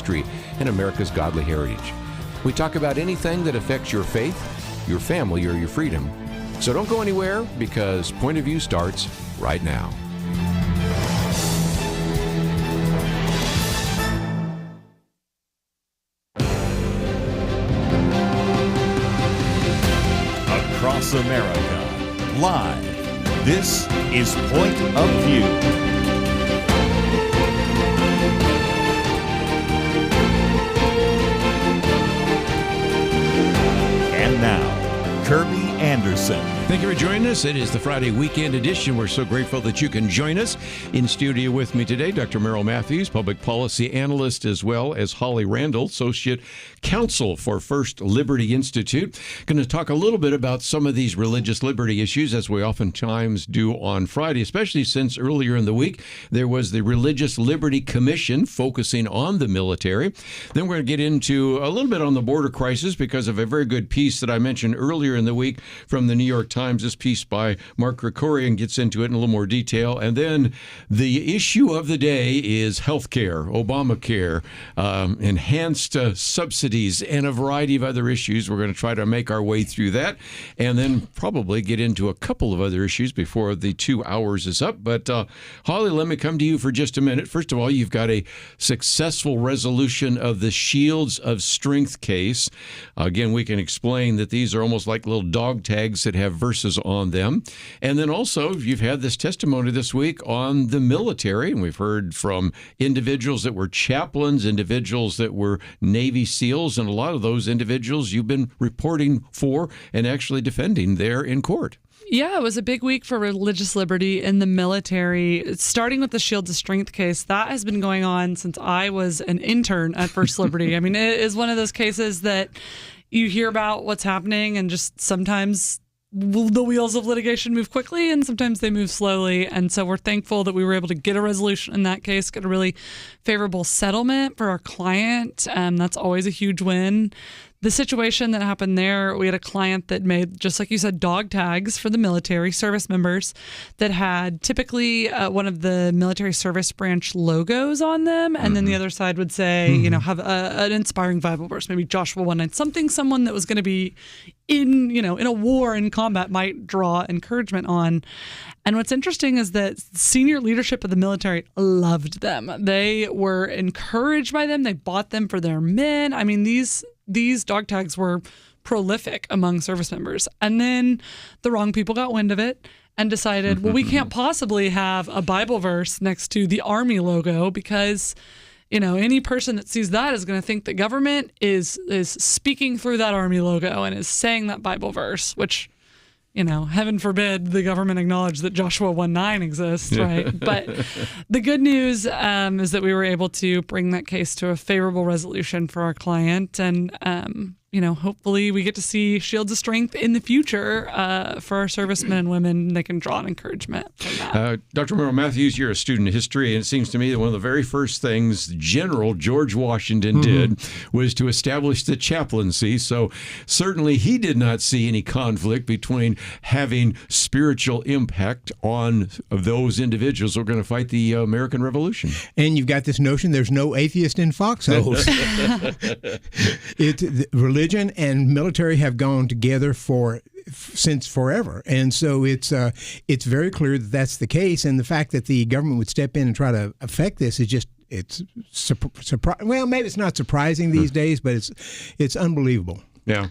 history and America's godly heritage. We talk about anything that affects your faith, your family, or your freedom. So don't go anywhere, because Point of View starts right now. Across America, live, this is Point of View. And now, Kerby Anderson. Thank you for joining us. It is the Friday weekend edition. We're so grateful that you can join us. In studio with me today, Dr. Merrill Matthews, public policy analyst, as well as Holly Randall, associate counsel for First Liberty Institute. Going to talk a little bit about some of these religious liberty issues, as we oftentimes do on Friday, especially since earlier in the week there was the Religious Liberty Commission focusing on the military. Then we're going to get into a little bit on the border crisis because of a very good piece that I mentioned earlier in the week from the New York Times. This piece by Mark Krikorian gets into it in a little more detail. And then the issue of the day is health care, Obamacare, enhanced subsidies, and a variety of other issues. We're going to try to make our way through that and then probably get into a couple of other issues before the 2 hours is up. But Holly, let me come to you for just a minute. First of all, you've got a successful resolution of the Shields of Strength case. Again, we can explain that these are almost like little dog tags that have verses on them. And then also, you've had this testimony this week on the military, and we've heard from individuals that were chaplains, individuals that were Navy SEALs, and a lot of those individuals you've been reporting for and actually defending there in court. Yeah, it was a big week for religious liberty in the military, starting with the Shields of Strength case. That has been going on since I was an intern at First Liberty. I mean, it is one of those cases that you hear about what's happening, and just sometimes the wheels of litigation move quickly and sometimes they move slowly. And so we're thankful that we were able to get a resolution in that case, get a really favorable settlement for our client. That's always a huge win. The situation that happened there, we had a client that made, just like you said, dog tags for the military service members that had typically one of the military service branch logos on them. And then the other side would say, have an inspiring Bible verse, maybe Joshua 1:9, someone that was going to be in a war, in combat, might draw encouragement on. And what's interesting is that senior leadership of the military loved them. They were encouraged by them. They bought them for their men. I mean, these dog tags were prolific among service members. And then the wrong people got wind of it and decided, well, we can't possibly have a Bible verse next to the Army logo, because any person that sees that is going to think the government is speaking through that Army logo and is saying that Bible verse, which, heaven forbid the government acknowledge that Joshua 1:9 exists, right? But the good news is that we were able to bring that case to a favorable resolution for our client. And, hopefully we get to see Shields of Strength in the future for our servicemen and women. They can draw an encouragement from that. Dr. Merrill Matthews, you're a student of history, and it seems to me that one of the very first things General George Washington did was to establish the chaplaincy. So certainly he did not see any conflict between having spiritual impact on those individuals who are going to fight the American Revolution. And you've got this notion there's no atheist in foxholes. Religion and military have gone together since forever, and so it's very clear that that's the case. And the fact that the government would step in and try to affect this is just well, maybe it's not surprising these days, but it's unbelievable. Yeah.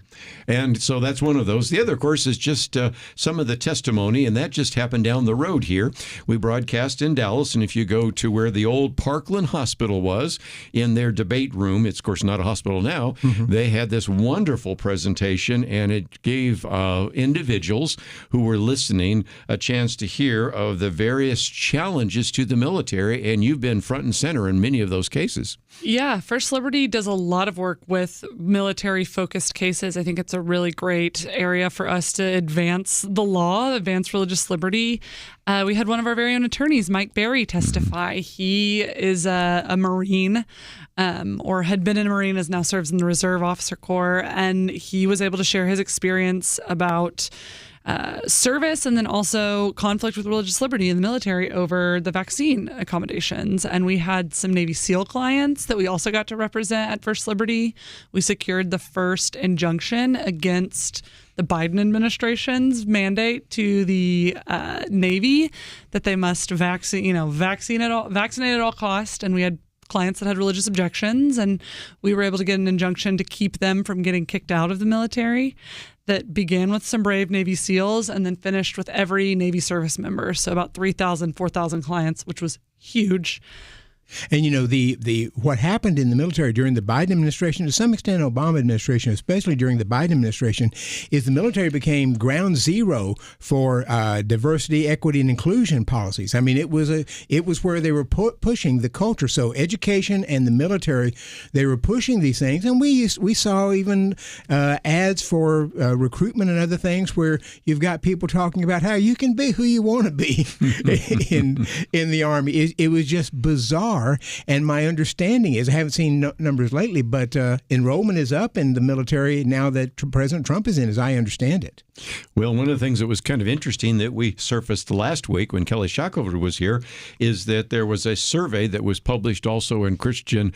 And so that's one of those. The other, of course, is just some of the testimony, and that just happened down the road here. We broadcast in Dallas, and if you go to where the old Parkland Hospital was, in their debate room, it's, of course, not a hospital now, they had this wonderful presentation, and it gave individuals who were listening a chance to hear of the various challenges to the military, and you've been front and center in many of those cases. Yeah, First Liberty does a lot of work with military-focused cases. I think it's a really great area for us to advance the law, advance religious liberty. We had one of our very own attorneys, Mike Berry, testify. He is a Marine, or had been a Marine, is now serves in the Reserve Officer Corps, and he was able to share his experience about service, and then also conflict with religious liberty in the military over the vaccine accommodations. And we had some Navy SEAL clients that we also got to represent at First Liberty. We secured the first injunction against the Biden administration's mandate to the Navy that they must vaccinate at all cost. And we had clients that had religious objections, and we were able to get an injunction to keep them from getting kicked out of the military that began with some brave Navy SEALs and then finished with every Navy service member. So about 3,000, 4,000 clients, which was huge. And the what happened in the military during the Biden administration, to some extent Obama administration, especially during the Biden administration, is the military became ground zero for diversity, equity, and inclusion policies. I mean, it was where they were pushing the culture. So education and the military, they were pushing these things, and we saw even ads for recruitment and other things where you've got people talking about how you can be who you want to be in the Army. It was just bizarre. And my understanding is, I haven't seen numbers lately, but enrollment is up in the military now that President Trump is in, as I understand it. Well, one of the things that was kind of interesting that we surfaced last week when Kelly Shackelford was here is that there was a survey that was published also in Christian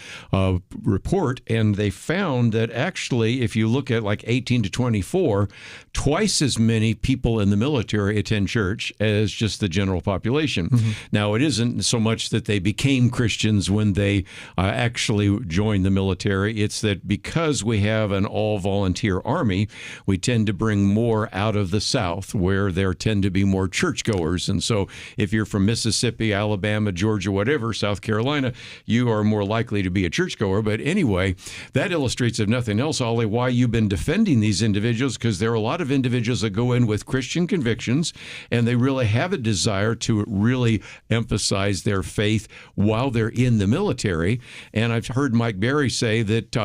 Report, and they found that actually, if you look at like 18 to 24, twice as many people in the military attend church as just the general population. Mm-hmm. Now, it isn't so much that they became Christians when they actually joined the military. It's that because we have an all-volunteer army, we tend to bring more out of the South, where there tend to be more churchgoers. And so if you're from Mississippi, Alabama, Georgia, whatever, South Carolina, you are more likely to be a churchgoer. But anyway, that illustrates, if nothing else, Holly, why you've been defending these individuals, because there are a lot of individuals that go in with Christian convictions, and they really have a desire to really emphasize their faith while they're in the military. And I've heard Mike Berry say that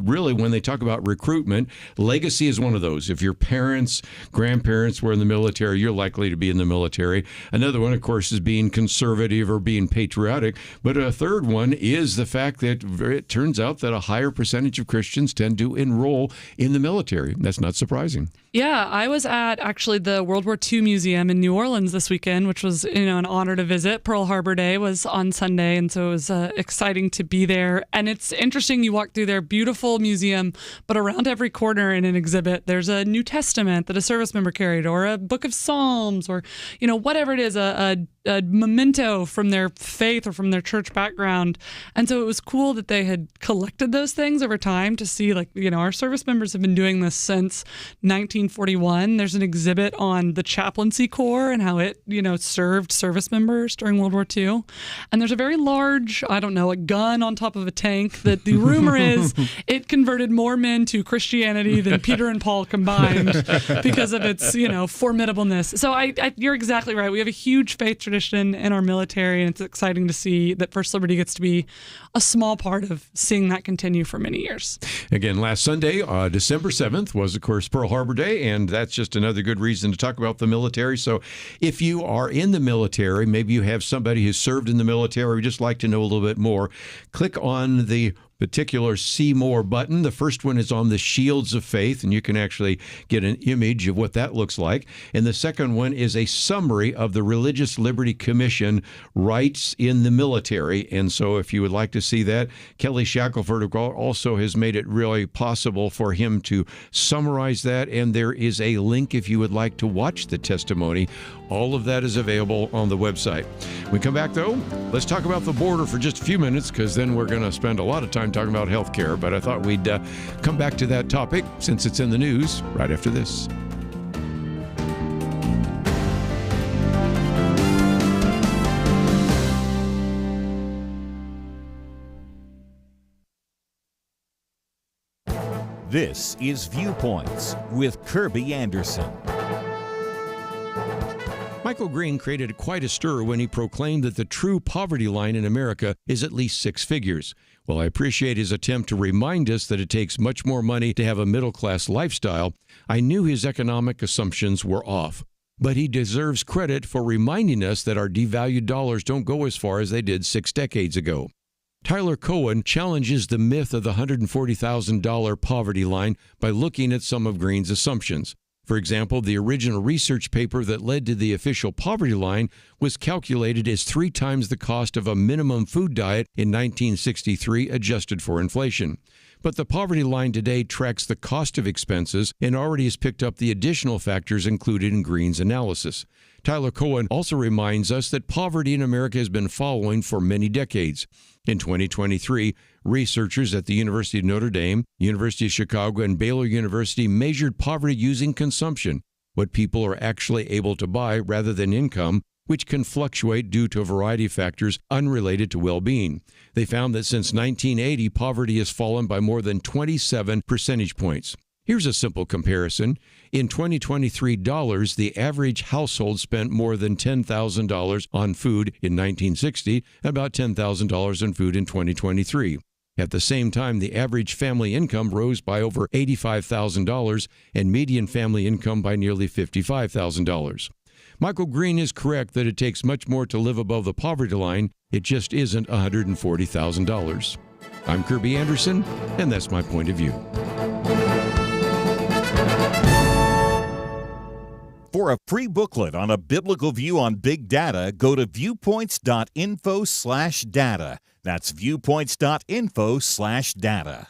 really when they talk about recruitment, legacy is one of those. If your parents, grandparents were in the military, you're likely to be in the military. Another one, of course, is being conservative or being patriotic. But a third one is the fact that it turns out that a higher percentage of Christians tend to enroll in the military. That's not surprising. Yeah, I was at actually the World War II Museum in New Orleans this weekend, which was an honor to visit. Pearl Harbor Day was on Sunday, and so it was exciting to be there. And it's interesting, you walk through their beautiful museum, but around every corner in an exhibit, there's a New Testament that a service member carried, or a book of Psalms, or whatever it is, a memento from their faith or from their church background. And so it was cool that they had collected those things over time to see, our service members have been doing this since 1941. There's an exhibit on the chaplaincy corps and how it, served service members during World War II. And there's a very large, a gun on top of a tank that the rumor is it converted more men to Christianity than Peter and Paul combined because of its, formidableness. So you're exactly right. We have a huge faith tradition in our military, and it's exciting to see that First Liberty gets to be a small part of seeing that continue for many years. Again, last Sunday, December 7th, was, of course, Pearl Harbor Day, and that's just another good reason to talk about the military. So if you are in the military, maybe you have somebody who's served in the military, or you just like to know a little bit more, click on the particular See More button. The first one is on the Shields of Faith, and you can actually get an image of what that looks like. And the second one is a summary of the Religious Liberty Commission rights in the military. And so if you would like to see that, Kelly Shackelford also has made it really possible for him to summarize that. And there is a link if you would like to watch the testimony. All of that is available on the website. When we come back, though, let's talk about the border for just a few minutes, because then we're going to spend a lot of time talking about health care. But I thought we'd come back to that topic since it's in the news right after this. This is Viewpoints with Kerby Anderson. Michael Green created quite a stir when he proclaimed that the true poverty line in America is at least six figures. While I appreciate his attempt to remind us that it takes much more money to have a middle-class lifestyle, I knew his economic assumptions were off. But he deserves credit for reminding us that our devalued dollars don't go as far as they did 6 decades ago. Tyler Cohen challenges the myth of the $140,000 poverty line by looking at some of Green's assumptions. For example, the original research paper that led to the official poverty line was calculated as 3 times the cost of a minimum food diet in 1963, adjusted for inflation. But the poverty line today tracks the cost of expenses and already has picked up the additional factors included in Green's analysis. Tyler Cohen also reminds us that poverty in America has been falling for many decades. In 2023, researchers at the University of Notre Dame, University of Chicago, and Baylor University measured poverty using consumption, what people are actually able to buy rather than income, which can fluctuate due to a variety of factors unrelated to well-being. They found that since 1980, poverty has fallen by more than 27 percentage points. Here's a simple comparison. In 2023 dollars, the average household spent more than $10,000 on food in 1960 and about $10,000 on food in 2023. At the same time, the average family income rose by over $85,000 and median family income by nearly $55,000. Michael Green is correct that it takes much more to live above the poverty line. It just isn't $140,000. I'm Kerby Anderson, and that's my point of view. For a free booklet on a biblical view on big data, go to viewpoints.info/data. That's viewpoints.info/data.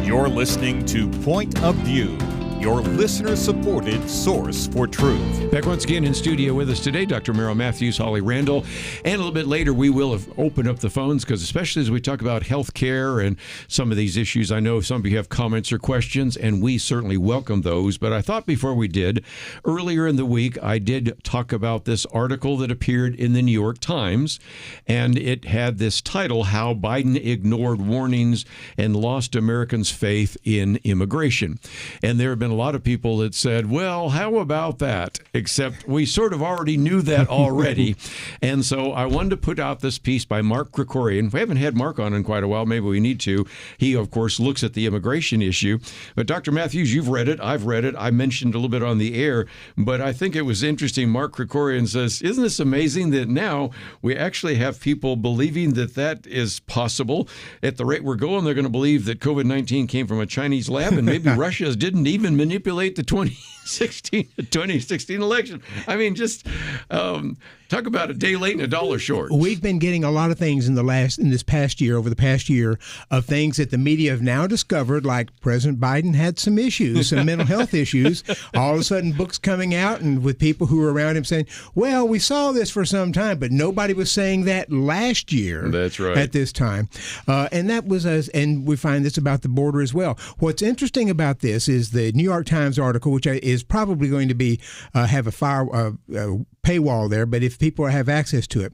You're listening to Point of View, your listener-supported source for truth. Back once again in studio with us today, Dr. Merrill Matthews, Holly Randall, and a little bit later we will have opened up the phones because especially as we talk about health care and some of these issues, I know some of you have comments or questions, and we certainly welcome those. But I thought before we did, earlier in the week, I did talk about this article that appeared in the New York Times, and it had this title, How Biden Ignored Warnings and Lost Americans' Faith in Immigration. And there have been a lot of people that said, well, how about that? Except we sort of already knew that already. And so I wanted to put out this piece by Mark Krikorian. We haven't had Mark on in quite a while. Maybe we need to. He, of course, looks at the immigration issue. But Dr. Matthews, you've read it. I've read it. I mentioned a little bit on the air. But I think it was interesting. Mark Krikorian says, isn't this amazing that now we actually have people believing that that is possible? At the rate we're going, they're going to believe that COVID-19 came from a Chinese lab and maybe Russia didn't even manipulate the 2016 election. I mean, just talk about a day late and a dollar short. We've been getting a lot of things in this past year, over the past year, of things that the media have now discovered, like President Biden had some issues, some mental health issues. All of a sudden, books coming out and with people who were around him saying, well, we saw this for some time, but nobody was saying that last year. That's right. At this time. And that was and we find this about the border as well. What's interesting about this is the New York Times article, which is probably going to be have a paywall there, but if people have access to it,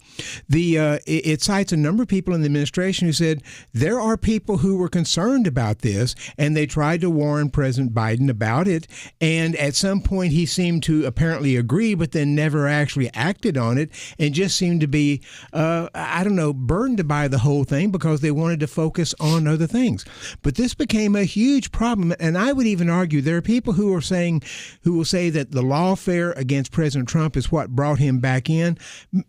it cites a number of people in the administration who said there are people who were concerned about this, and they tried to warn President Biden about it, and at some point he seemed to apparently agree, but then never actually acted on it, and just seemed to be, burdened by the whole thing because they wanted to focus on other things. But this became a huge problem, and I would even argue there are people who will say that the lawfare against President Trump is what brought brought him back in?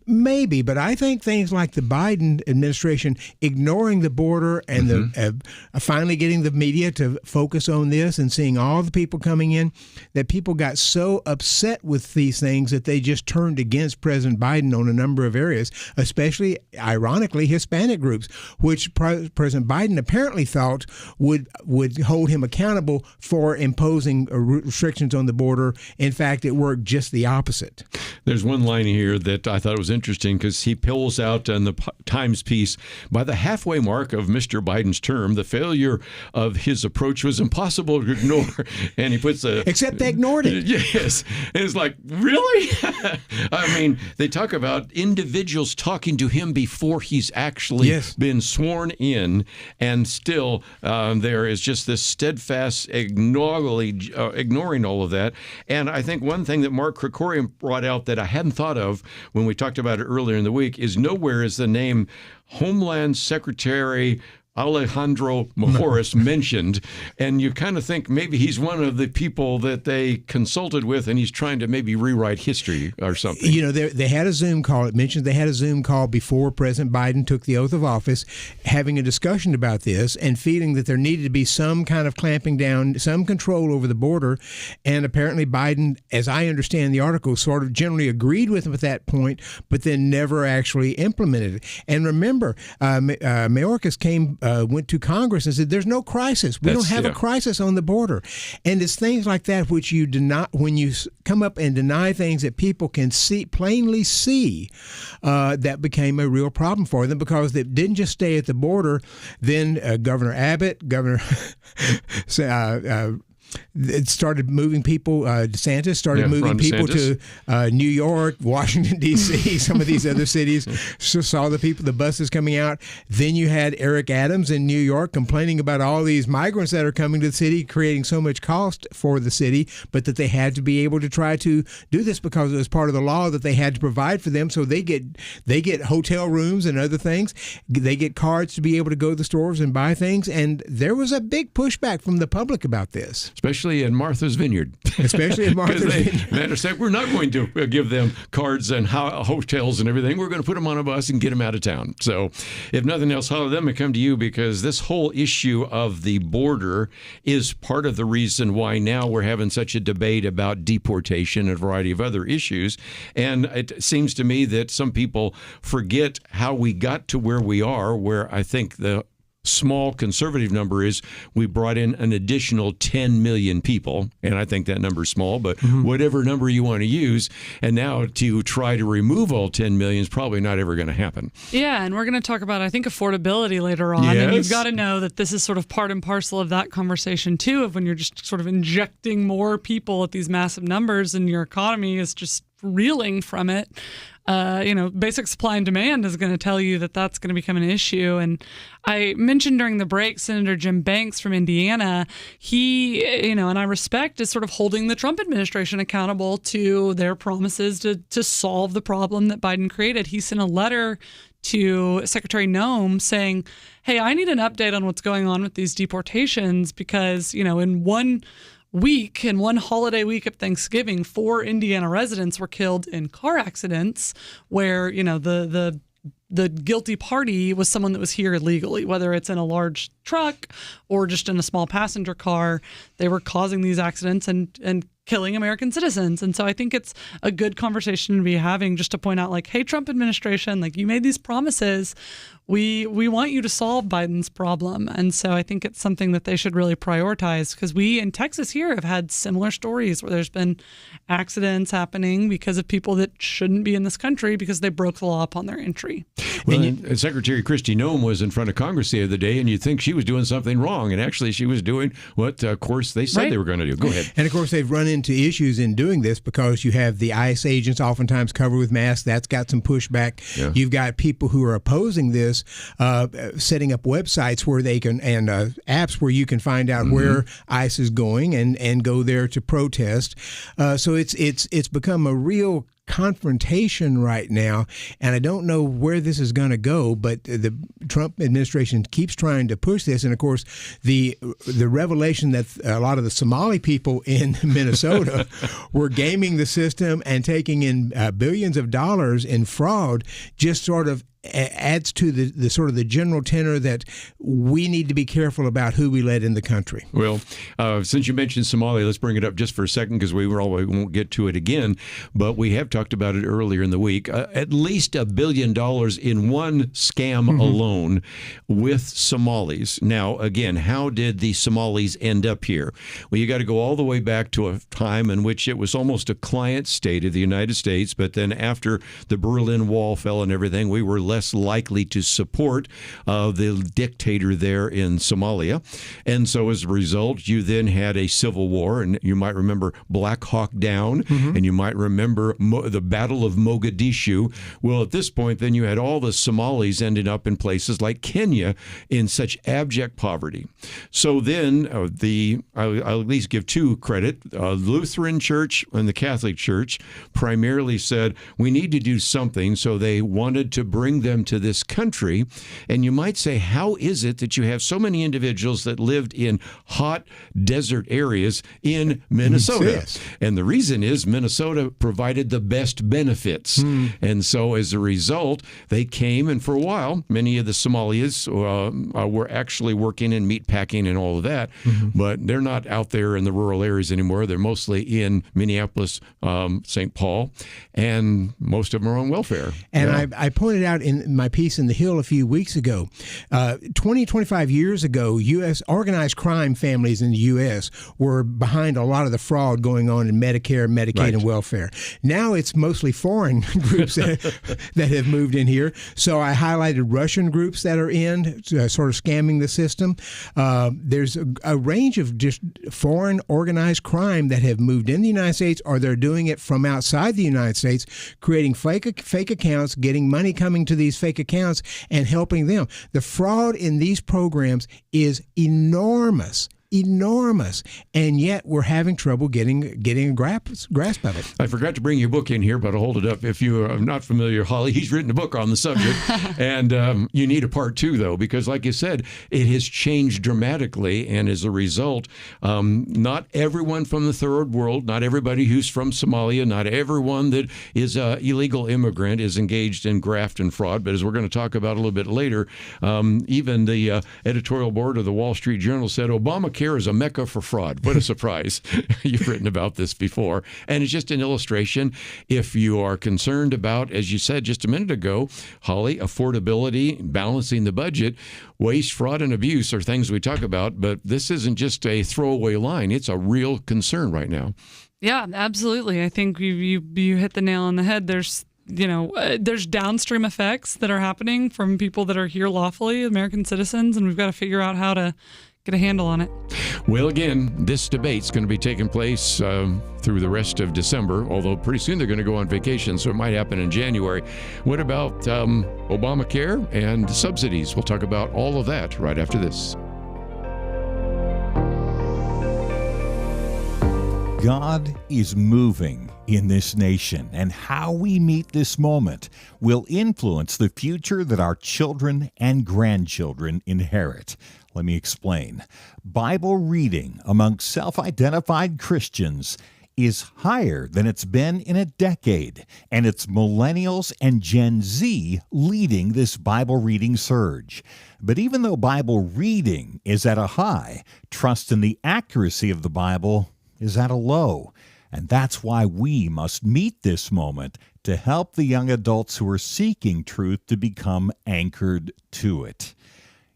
Maybe, but I think things like the Biden administration ignoring the border and the finally getting the media to focus on this and seeing all the people coming in, that people got so upset with these things that they just turned against President Biden on a number of areas, especially, ironically, Hispanic groups, which President Biden apparently thought would hold him accountable for imposing restrictions on the border. In fact, it worked just the opposite. There's one line here that I thought was interesting because he pulls out in the Times piece, by the halfway mark of Mr. Biden's term, the failure of his approach was impossible to ignore. And he puts except they ignored it. Yes. And it's like, really? I mean, they talk about individuals talking to him before he's actually been sworn in, and still there is just this steadfast ignoring all of that. And I think one thing that Mark Krikorian brought out that I hadn't thought of when we talked about it earlier in the week is nowhere is the name Homeland Secretary Alejandro Mayorkas mentioned, and you kind of think maybe he's one of the people that they consulted with, and he's trying to maybe rewrite history or something. You know, they had a Zoom call. It mentions they had a Zoom call before President Biden took the oath of office, having a discussion about this and feeling that there needed to be some kind of clamping down, some control over the border. And apparently Biden, as I understand the article, sort of generally agreed with him at that point, but then never actually implemented it. And remember, Mayorkas went to Congress and said, there's no crisis. We don't have a crisis on the border. And it's things like that which you deny, when you come up and deny things that people can plainly see, that became a real problem for them, because they didn't just stay at the border. Then Governor Abbott, Governor it started moving people. DeSantis started moving people to New York, Washington, D.C., some of these other cities. So saw the buses coming out. Then you had Eric Adams in New York complaining about all these migrants that are coming to the city, creating so much cost for the city, but that they had to be able to try to do this because it was part of the law that they had to provide for them. So they get hotel rooms and other things. They get cards to be able to go to the stores and buy things. And there was a big pushback from the public about this. Especially in Martha's Vineyard. Especially in Martha's Vineyard. Matter of fact, we're not going to give them cards and hotels and everything. We're going to put them on a bus and get them out of town. So if nothing else, Holly, let me come to you, because this whole issue of the border is part of the reason why now we're having such a debate about deportation and a variety of other issues. And it seems to me that some people forget how we got to where we are, where I think the small conservative number is we brought in an additional 10 million people, and I think that number is small, but whatever number you want to use, and now to try to remove all 10 million is probably not ever going to happen. Yeah, and we're going to talk about, I think, affordability later on, and you've got to know that this is sort of part and parcel of that conversation too, of when you're just sort of injecting more people at these massive numbers and your economy is just reeling from it. Basic supply and demand is going to tell you that that's going to become an issue. And I mentioned during the break, Senator Jim Banks from Indiana, he, and I respect, is sort of holding the Trump administration accountable to their promises to solve the problem that Biden created. He sent a letter to Secretary Noem saying, hey, I need an update on what's going on with these deportations, because, in one holiday week of Thanksgiving, 4 Indiana residents were killed in car accidents where, the guilty party was someone that was here illegally, whether it's in a large truck or just in a small passenger car. They were causing these accidents and killing American citizens. And so I think it's a good conversation to be having, just to point out, like, hey, Trump administration, like, you made these promises. We want you to solve Biden's problem. And so I think it's something that they should really prioritize, because we in Texas here have had similar stories where there's been accidents happening because of people that shouldn't be in this country because they broke the law upon their entry. Well, and Secretary Kristi Noem was in front of Congress the other day, and you'd think she was doing something wrong. And actually, she was doing what, of course, they said they were going to do. Go ahead. And, of course, they've run into issues in doing this because you have the ICE agents oftentimes covered with masks. That's got some pushback. Yeah. You've got people who are opposing this, setting up websites where they can, and apps where you can find out where ICE is going and go there to protest. So it's become a real confrontation right now, and I don't know where this is going to go, but the Trump administration keeps trying to push this. And of course, the revelation that a lot of the Somali people in Minnesota were gaming the system and taking in billions of dollars in fraud just sort of adds to the sort of the general tenor that we need to be careful about who we let in the country. Well, since you mentioned Somalia, let's bring it up just for a second because we won't get to it again. But we have talked about it earlier in the week. At least $1 billion in one scam alone with Somalis. Now, again, how did the Somalis end up here? Well, you got to go all the way back to a time in which it was almost a client state of the United States. But then after the Berlin Wall fell and everything, we were less likely to support the dictator there in Somalia. And so as a result, you then had a civil war, and you might remember Black Hawk Down, and you might remember the Battle of Mogadishu. Well, at this point, then you had all the Somalis ending up in places like Kenya in such abject poverty. So then I'll at least give two credit. Lutheran Church and the Catholic Church primarily said, we need to do something. So they wanted to bring them to this country. And you might say, how is it that you have so many individuals that lived in hot desert areas in Minnesota? Yes. And the reason is Minnesota provided the best benefits. And so as a result, they came, and for a while, many of the Somalis were actually working in meat packing and all of that, but they're not out there in the rural areas anymore. They're mostly in Minneapolis, St. Paul, and most of them are on welfare. And I pointed out in my piece in The Hill a few weeks ago, 25 years ago, U.S. organized crime families in the U.S. were behind a lot of the fraud going on in Medicare, Medicaid, and welfare. Now it's mostly foreign groups that have moved in here. So I highlighted Russian groups that are in, sort of scamming the system. There's a range of just foreign organized crime that have moved in the United States, or they're doing it from outside the United States, creating fake accounts, getting money coming to these fake accounts and helping them. The fraud in these programs is enormous. And yet we're having trouble getting a grasp of it. I forgot to bring your book in here, but I'll hold it up. If you are not familiar, Holly, he's written a book on the subject. And you need a part two, though, because like you said, it has changed dramatically. And as a result, not everyone from the third world, not everybody who's from Somalia, not everyone that is an illegal immigrant is engaged in graft and fraud. But as we're going to talk about a little bit later, even the editorial board of the Wall Street Journal said Obamacare is a mecca for fraud. What a surprise. You've written about this before. And it's just an illustration. If you are concerned about, as you said just a minute ago, Holly, affordability, balancing the budget, waste, fraud, and abuse are things we talk about. But this isn't just a throwaway line. It's a real concern right now. Yeah, absolutely. I think you hit the nail on the head. There's downstream effects that are happening from people that are here lawfully, American citizens, and we've got to figure out how to get a handle on it. Well, again, this debate's going to be taking place through the rest of December, although pretty soon they're going to go on vacation, so it might happen in January. What about Obamacare and subsidies? We'll talk about all of that right after this. God is moving in this nation, and how we meet this moment will influence the future that our children and grandchildren inherit. Let me explain. Bible reading among self-identified Christians is higher than it's been in a decade, and it's millennials and Gen Z leading this Bible reading surge. But even though Bible reading is at a high, trust in the accuracy of the Bible is at a low. And that's why we must meet this moment to help the young adults who are seeking truth to become anchored to it.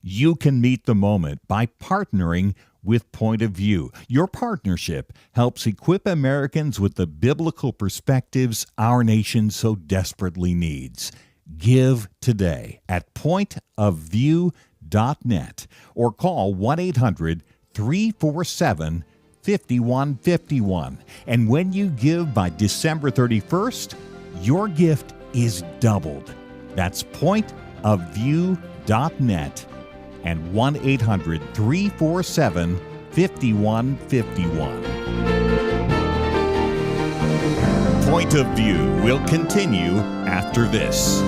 You can meet the moment by partnering with Point of View. Your partnership helps equip Americans with the biblical perspectives our nation so desperately needs. Give today at pointofview.net or call 1-800-347-5151. And when you give by December 31st, your gift is doubled. That's pointofview.net and 1-800-347-5151. Point of View will continue after this.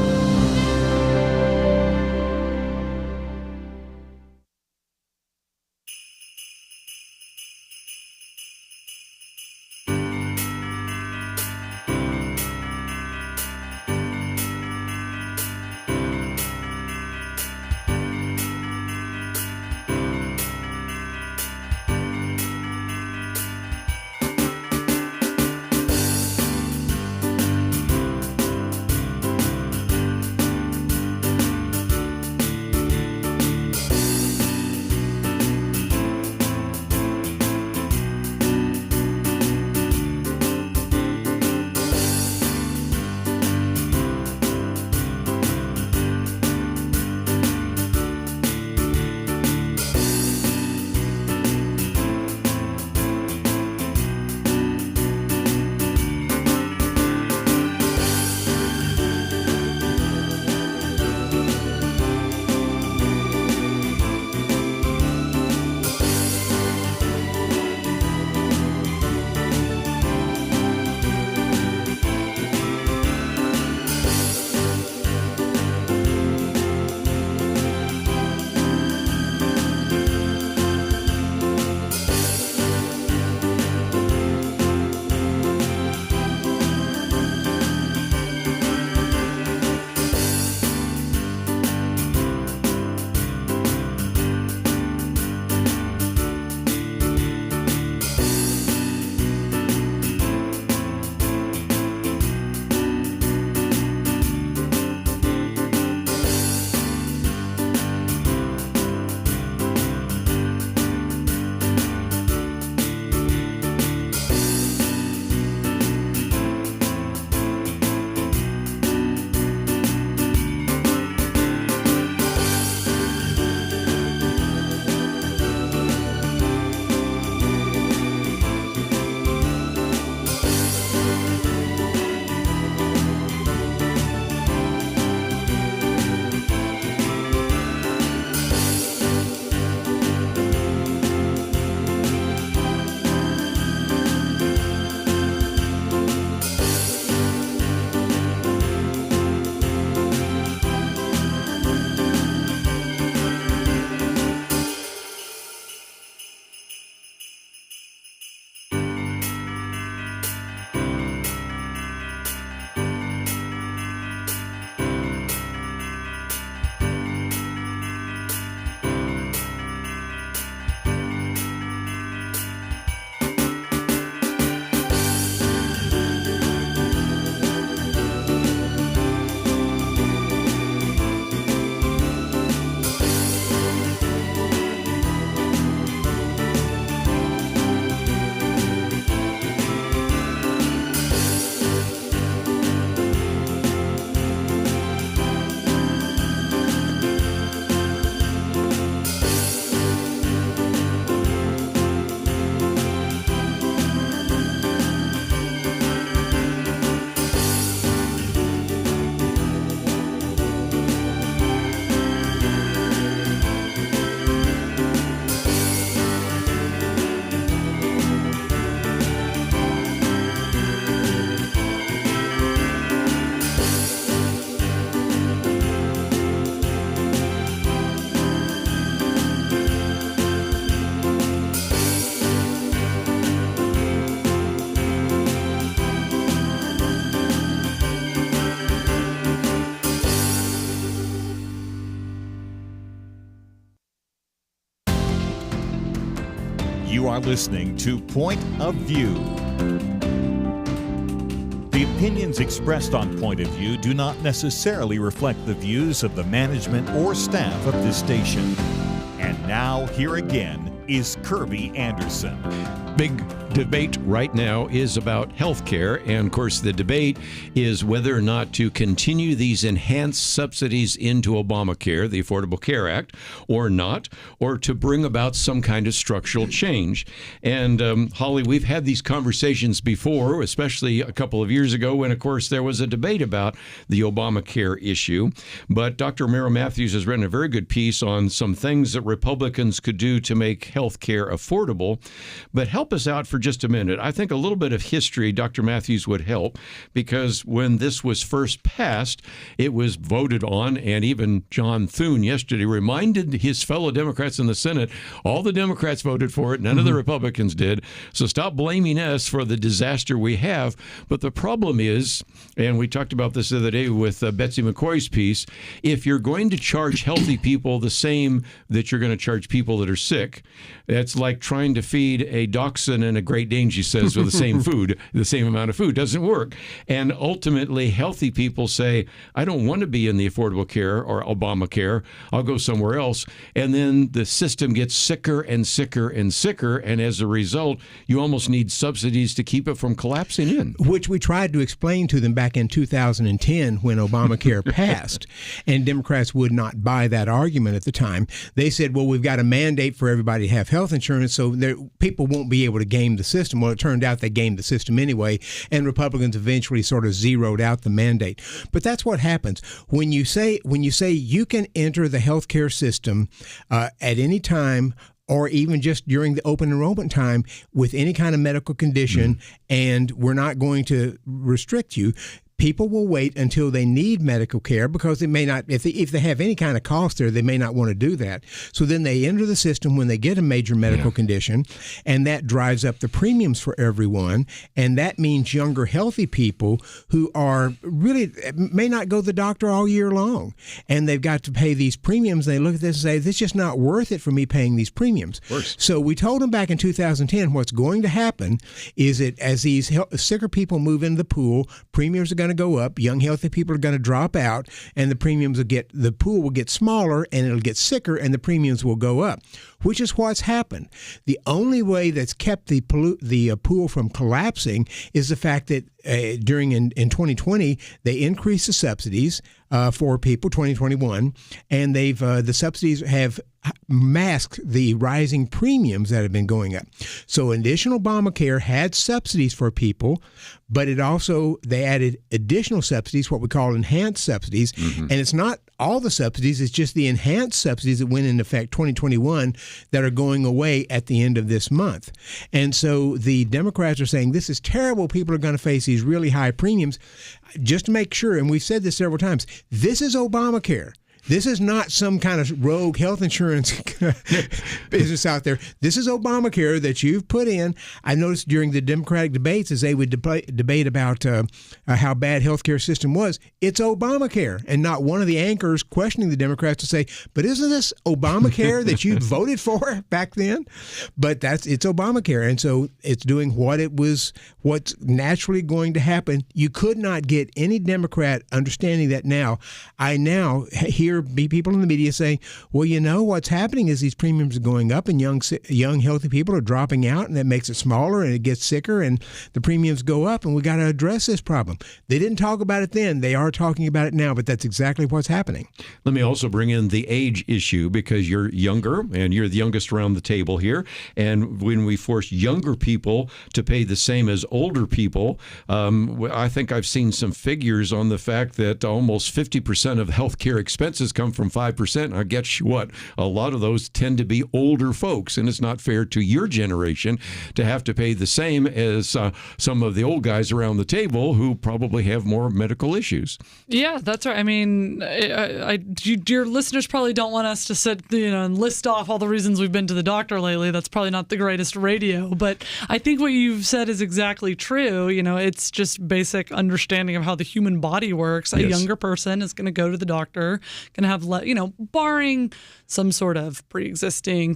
You are listening to Point of View. The opinions expressed on Point of View do not necessarily reflect the views of the management or staff of this station. And now, here again is Kerby Anderson. Big debate right now is about health care, and of course the debate is whether or not to continue these enhanced subsidies into Obamacare, the Affordable Care Act, or not, or to bring about some kind of structural change. And Holly, we've had these conversations before, especially a couple of years ago when, of course, there was a debate about the Obamacare issue. But Dr. Merrill Matthews has written a very good piece on some things that Republicans could do to make health care affordable. But help us out for just a minute. I think a little bit of history, Dr. Matthews, would help, because when this was first passed, it was voted on, and even John Thune yesterday reminded his fellow Democrats in the Senate, all the Democrats voted for it, none of the Republicans did, so stop blaming us for the disaster we have. But the problem is, and we talked about this the other day with Betsy McCoy's piece, if you're going to charge healthy people the same that you're going to charge people that are sick, that's like trying to feed a dachshund and a Great Dane, she says, with the same food, the same amount of food. Doesn't work. And ultimately, healthy people say, I don't want to be in the Affordable Care or Obamacare. I'll go somewhere else. And then the system gets sicker and sicker and sicker. And as a result, you almost need subsidies to keep it from collapsing in. Which we tried to explain to them back in 2010 when Obamacare passed. And Democrats would not buy that argument at the time. They said, well, we've got a mandate for everybody to have health insurance, so people won't be able to game the system. Well, it turned out they gamed the system anyway, and Republicans eventually sort of zeroed out the mandate. But that's what happens when you say you can enter the healthcare system at any time, or even just during the open enrollment time with any kind of medical condition, and we're not going to restrict you. People will wait until they need medical care because they may not, if they have any kind of cost there, they may not want to do that. So then they enter the system when they get a major medical condition, and that drives up the premiums for everyone. And that means younger, healthy people who are really may not go to the doctor all year long, and they've got to pay these premiums. They look at this and say, this is just not worth it for me paying these premiums. So we told them back in 2010, what's going to happen is that as these sicker people move into the pool, premiums are going to go up, young healthy people are going to drop out, and the pool will get smaller, and it'll get sicker, and the premiums will go up, which is what's happened. The only way that's kept the pool from collapsing is the fact that in 2020 they increased the subsidies for people, 2021, and the subsidies have masked the rising premiums that have been going up. So additional Obamacare had subsidies for people, but they added additional subsidies, what we call enhanced subsidies, and it's not all the subsidies, it's just the enhanced subsidies that went into effect 2021 that are going away at the end of this month. And so the Democrats are saying this is terrible, people are going to face these really high premiums. Just to make sure, and we've said this several times, this is Obamacare. This is not some kind of rogue health insurance business out there. This is Obamacare that you've put in. I noticed during the Democratic debates as they would debate about how bad healthcare system was, it's Obamacare. And not one of the anchors questioning the Democrats to say, but isn't this Obamacare that you voted for back then? But it's Obamacare. And so it's doing what's naturally going to happen. You could not get any Democrat understanding that now. I now hear people in the media saying, well, what's happening is these premiums are going up and young healthy people are dropping out, and that makes it smaller and it gets sicker and the premiums go up, and we got to address this problem. They didn't talk about it then. They are talking about it now, but that's exactly what's happening. Let me also bring in the age issue, because you're younger and you're the youngest around the table here. And when we force younger people to pay the same as older people, I think I've seen some figures on the fact that almost 50% of healthcare expenses come from 5%. I guess what? A lot of those tend to be older folks, and it's not fair to your generation to have to pay the same as some of the old guys around the table who probably have more medical issues. Yeah, that's right. I mean, your listeners probably don't want us to sit, and list off all the reasons we've been to the doctor lately. That's probably not the greatest radio, but I think what you've said is exactly true. It's just basic understanding of how the human body works. A younger person is going to go to the doctor, going to have, barring some sort of pre-existing,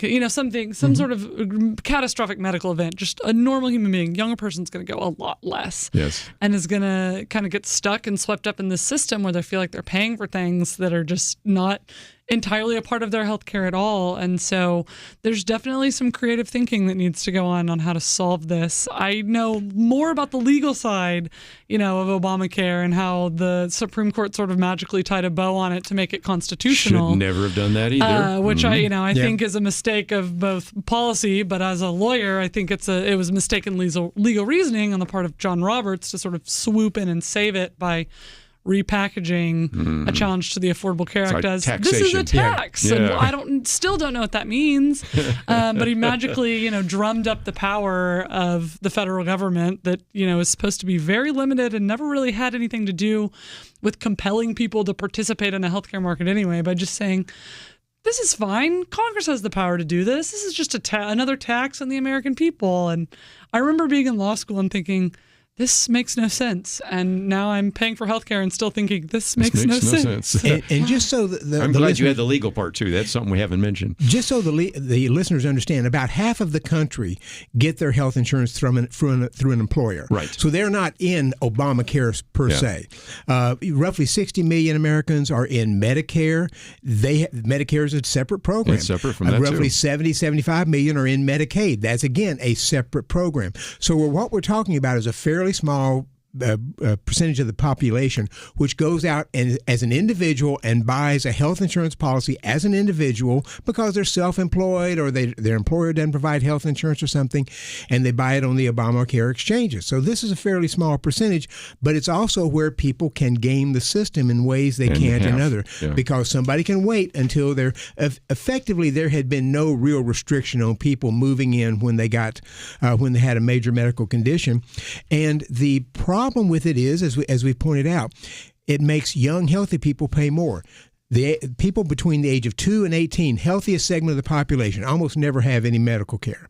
some sort of catastrophic medical event, just a normal human being, younger person's going to go a lot less. Yes. And is going to kind of get stuck and swept up in this system where they feel like they're paying for things that are just not entirely a part of their healthcare at all. And so there's definitely some creative thinking that needs to go on how to solve this. I know more about the legal side, of Obamacare and how the Supreme Court sort of magically tied a bow on it to make it constitutional. Should never have done that either. Which I think is a mistake of both policy, but as a lawyer, I think it was mistaken legal reasoning on the part of John Roberts to sort of swoop in and save it by repackaging a challenge to the Affordable Care Act as taxation. this is a tax. Yeah. And I still don't know what that means. But he magically, drummed up the power of the federal government that, is supposed to be very limited and never really had anything to do with compelling people to participate in a healthcare market anyway, by just saying, this is fine. Congress has the power to do this. This is just another tax on the American people. And I remember being in law school and thinking, this makes no sense. And now I'm paying for healthcare and still thinking, this makes no sense. And just so I'm glad you had the legal part too. That's something we haven't mentioned. Just so the listeners understand, about half of the country get their health insurance through an employer. Right. So they're not in Obamacare per se. Roughly 60 million Americans are in Medicare. Medicare is a separate program. It's separate from that roughly too. 75 million are in Medicaid. That's, again, a separate program. So what we're talking about is a fairly small percentage of the population which goes out and as an individual and buys a health insurance policy as an individual because they're self-employed or their employer doesn't provide health insurance or something, and they buy it on the Obamacare exchanges. So this is a fairly small percentage, but it's also where people can game the system in ways they can't in other, because somebody can wait until they're effectively there had been no real restriction on people moving in when they had a major medical condition. And the problem with it is, as we pointed out, it makes young, healthy people pay more. The people between the age of 2 and 18, healthiest segment of the population, almost never have any medical care.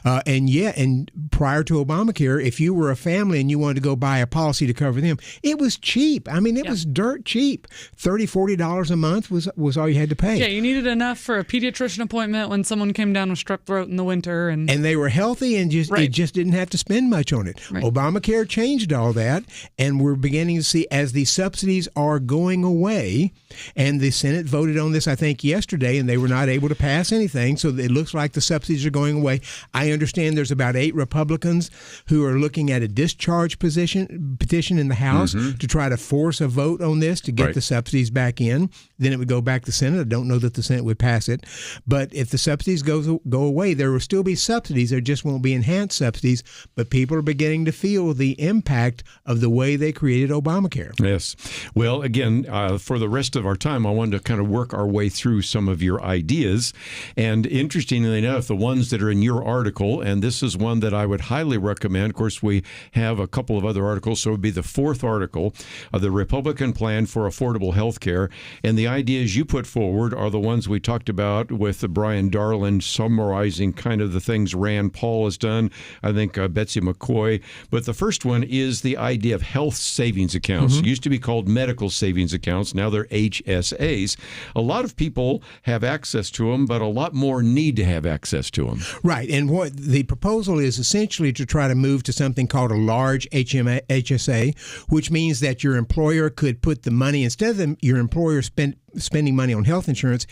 And prior to Obamacare, if you were a family and you wanted to go buy a policy to cover them, it was cheap. I mean, it was dirt cheap. $30, $40 a month was all you had to pay. Yeah, you needed enough for a pediatrician appointment when someone came down with strep throat in the winter. And they were healthy and it just didn't have to spend much on it. Right. Obamacare changed all that, and we're beginning to see as the subsidies are going away, and the Senate voted on this, I think, yesterday, and they were not able to pass anything. So it looks like the subsidies are going away. I understand there's about 8 Republicans who are looking at a discharge petition in the House to try to force a vote on this to get the subsidies back in. Then it would go back to the Senate. I don't know that the Senate would pass it. But if the subsidies go away, there will still be subsidies. There just won't be enhanced subsidies. But people are beginning to feel the impact of the way they created Obamacare. Yes. Well, again, for the rest of our time, I wanted to kind of work our way through some of your ideas. And interestingly enough, the ones that are in your article, and this is one that I would highly recommend. Of course, we have a couple of other articles, so it would be the 4th article of the Republican Plan for Affordable Health Care. And the ideas you put forward are the ones we talked about with Brian Darlin summarizing kind of the things Rand Paul has done, I think Betsy McCoy. But the first one is the idea of health savings accounts. It used to be called medical savings accounts. Now they're HSAs. A lot of people have access to them, but a lot more need to have access to them. Right. And what the proposal is essentially to try to move to something called a large HSA, which means that your employer could put the money, instead of your employer spending money on health insurance,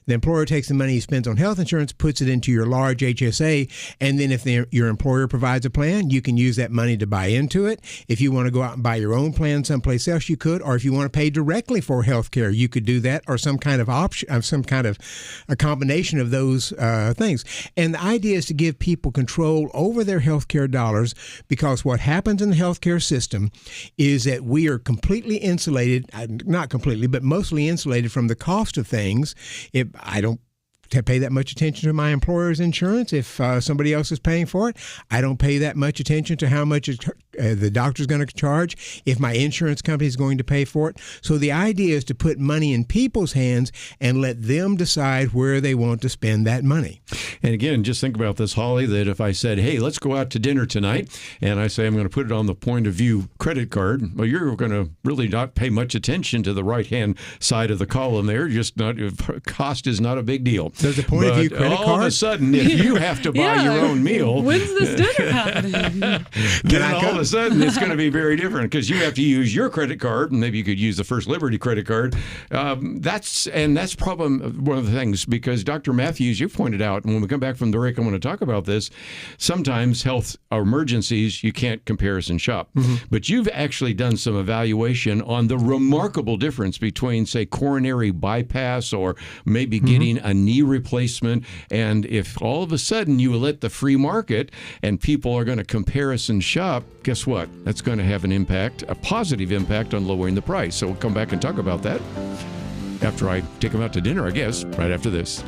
the employer takes the money he spends on health insurance, puts it into your large HSA, and then if your employer provides a plan, you can use that money to buy into it. If you want to go out and buy your own plan someplace else, you could, or if you want to pay directly for health care, you could do that, or some kind of option, some kind of a combination of those things. And the idea is to give people control over their health care dollars, because what happens in the health care system is that we are completely insulated, not completely, but mostly insulated from the cost of things. If I don't pay that much attention to my employer's insurance, if somebody else is paying for it, I don't pay that much attention to how much the doctor's going to charge, if my insurance company is going to pay for it. So the idea is to put money in people's hands and let them decide where they want to spend that money. And again, just think about this, Holly, that if I said, hey, let's go out to dinner tonight, and I say I'm going to put it on the point of view credit card, well, you're going to really not pay much attention to the right-hand side of the column there. Just not, cost is not a big deal. There's a point of view credit card. All of a sudden, if you have to buy your own meal, when's this dinner happening? Then all of a sudden it's going to be very different, because you have to use your credit card, and maybe you could use the First Liberty credit card. That's probably one of the things, because Dr. Matthews, you pointed out when we come back from the break, I'm going to talk about this. Sometimes health emergencies, you can't comparison shop. But you've actually done some evaluation on the remarkable difference between, say, coronary bypass or maybe getting a knee replacement. And if all of a sudden you let the free market and people are going to comparison shop, guess what? That's going to have an impact, a positive impact on lowering the price. So we'll come back and talk about that after I take them out to dinner, I guess, right after this.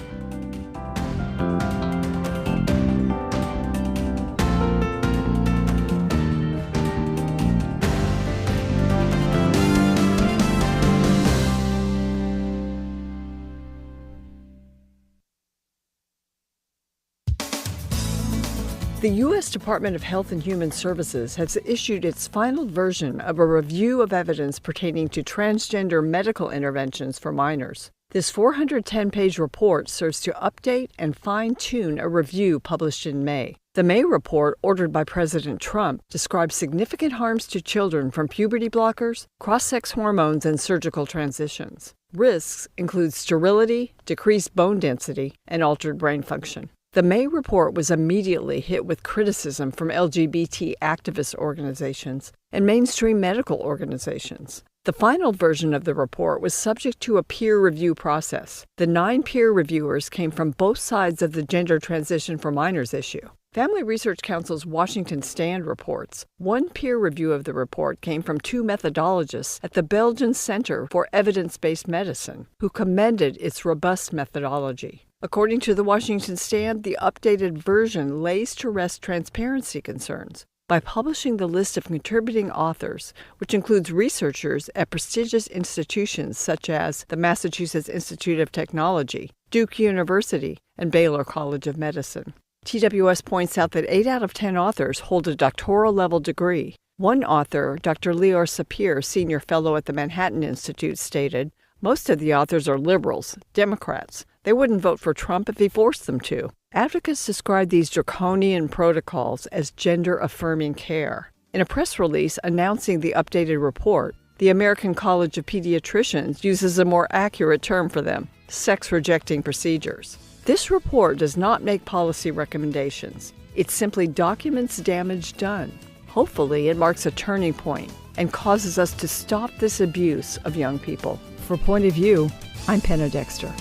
The U.S. Department of Health and Human Services has issued its final version of a review of evidence pertaining to transgender medical interventions for minors. This 410-page report serves to update and fine-tune a review published in May. The May report, ordered by President Trump, describes significant harms to children from puberty blockers, cross-sex hormones, and surgical transitions. Risks include sterility, decreased bone density, and altered brain function. The May report was immediately hit with criticism from LGBT activist organizations and mainstream medical organizations. The final version of the report was subject to a peer review process. The 9 peer reviewers came from both sides of the gender transition for minors issue. Family Research Council's Washington Stand reports one peer review of the report came from 2 methodologists at the Belgian Center for Evidence-Based Medicine, who commended its robust methodology. According to the Washington Stand, the updated version lays to rest transparency concerns by publishing the list of contributing authors, which includes researchers at prestigious institutions such as the Massachusetts Institute of Technology, Duke University, and Baylor College of Medicine. TWS points out that 8 out of 10 authors hold a doctoral-level degree. One author, Dr. Lior Sapir, senior fellow at the Manhattan Institute, stated, "Most of the authors are liberals, Democrats. They wouldn't vote for Trump if he forced them to." Advocates describe these draconian protocols as gender-affirming care. In a press release announcing the updated report, the American College of Pediatricians uses a more accurate term for them: sex-rejecting procedures. This report does not make policy recommendations. It simply documents damage done. Hopefully, it marks a turning point and causes us to stop this abuse of young people. For Point of View, I'm Penna Dexter.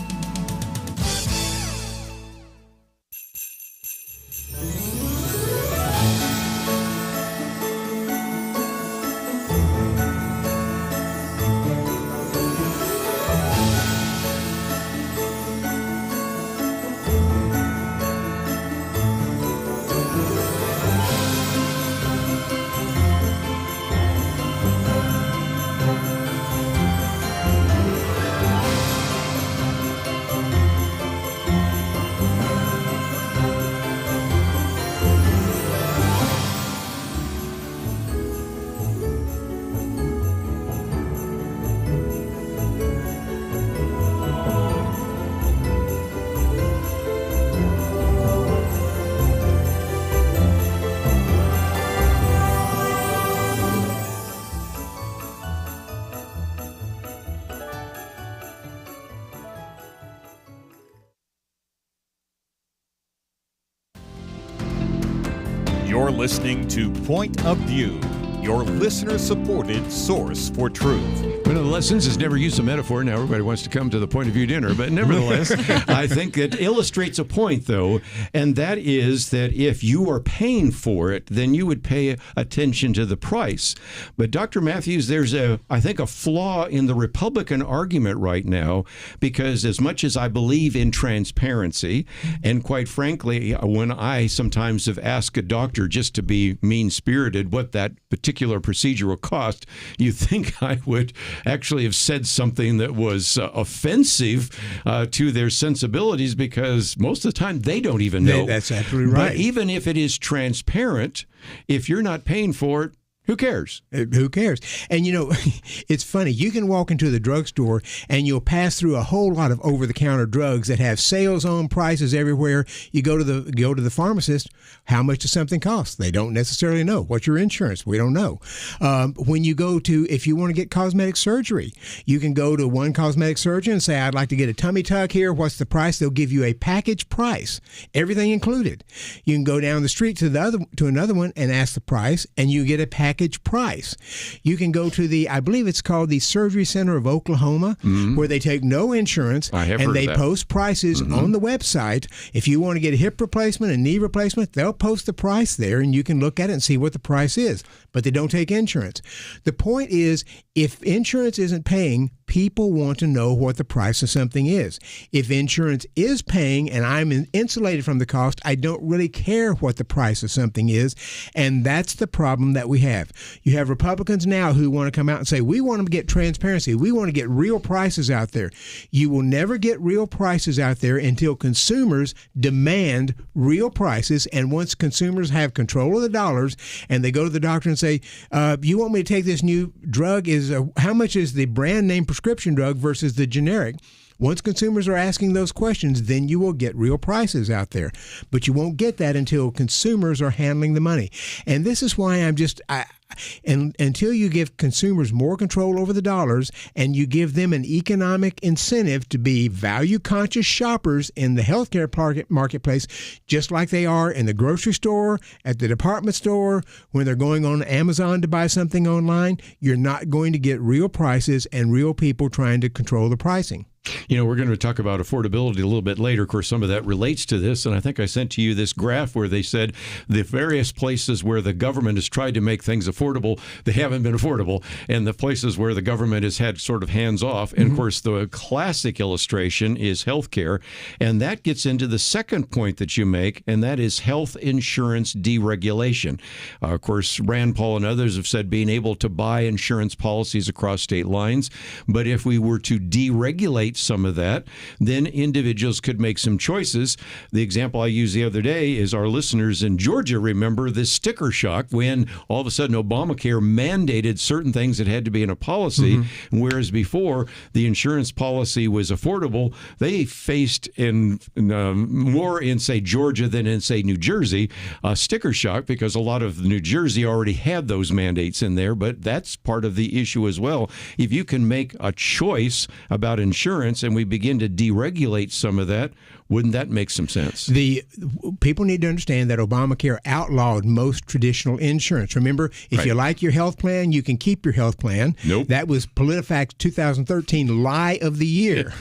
You're listening to Point of View, your listener-supported source for truth. One of the lessons is never use a metaphor. Now everybody wants to come to the Point of View dinner, but nevertheless, I think it illustrates a point, though, and that is that if you are paying for it, then you would pay attention to the price. But Dr. Matthews, there's I think a flaw in the Republican argument right now, because as much as I believe in transparency, and quite frankly, when I sometimes have asked a doctor just to be mean-spirited what that particular procedure will cost, you think I would actually have said something that was offensive to their sensibilities, because most of the time they don't even know. That's absolutely right. But even if it is transparent, if you're not paying for it, Who cares? Who cares? And it's funny. You can walk into the drugstore and you'll pass through a whole lot of over-the-counter drugs that have sales on, prices everywhere. You go to the pharmacist. How much does something cost? They don't necessarily know. What's your insurance? We don't know. When you go to, if you want to get cosmetic surgery, you can go to one cosmetic surgeon and say, I'd like to get a tummy tuck here. What's the price? They'll give you a package price, everything included. You can go down the street to another one and ask the price, and you get a package price. You can go to I believe it's called the Surgery Center of Oklahoma, where they take no insurance and they post prices on the website. If you want to get a hip replacement, a knee replacement, they'll post the price there and you can look at it and see what the price is, but they don't take insurance. The point is, if insurance isn't paying, people want to know what the price of something is. If insurance is paying and I'm insulated from the cost, I don't really care what the price of something is. And that's the problem that we have. You have Republicans now who want to come out and say, we want to get transparency. We want to get real prices out there. You will never get real prices out there until consumers demand real prices. And once consumers have control of the dollars and they go to the doctor and say, you want me to take this new drug? How much is the brand name prescription drug versus the generic? Once consumers are asking those questions, then you will get real prices out there. But you won't get that until consumers are handling the money. And this is why until you give consumers more control over the dollars and you give them an economic incentive to be value-conscious shoppers in the healthcare marketplace, just like they are in the grocery store, at the department store, when they're going on Amazon to buy something online, you're not going to get real prices and real people trying to control the pricing. We're going to talk about affordability a little bit later. Of course, some of that relates to this. And I think I sent to you this graph where they said the various places where the government has tried to make things affordable, they haven't been affordable. And the places where the government has had sort of hands off. And of course, the classic illustration is healthcare. And that gets into the second point that you make, and that is health insurance deregulation. Of course, Rand Paul and others have said being able to buy insurance policies across state lines. But if we were to deregulate some of that, then individuals could make some choices. The example I used the other day is our listeners in Georgia remember this sticker shock when all of a sudden Obamacare mandated certain things that had to be in a policy, whereas before the insurance policy was affordable. They faced more in, say, Georgia than in, say, New Jersey, a sticker shock because a lot of New Jersey already had those mandates in there, but that's part of the issue as well. If you can make a choice about insurance and we begin to deregulate some of that, wouldn't that make some sense? The people need to understand that Obamacare outlawed most traditional insurance. Remember, if you like your health plan, you can keep your health plan. Nope. That was PolitiFact's 2013 lie of the year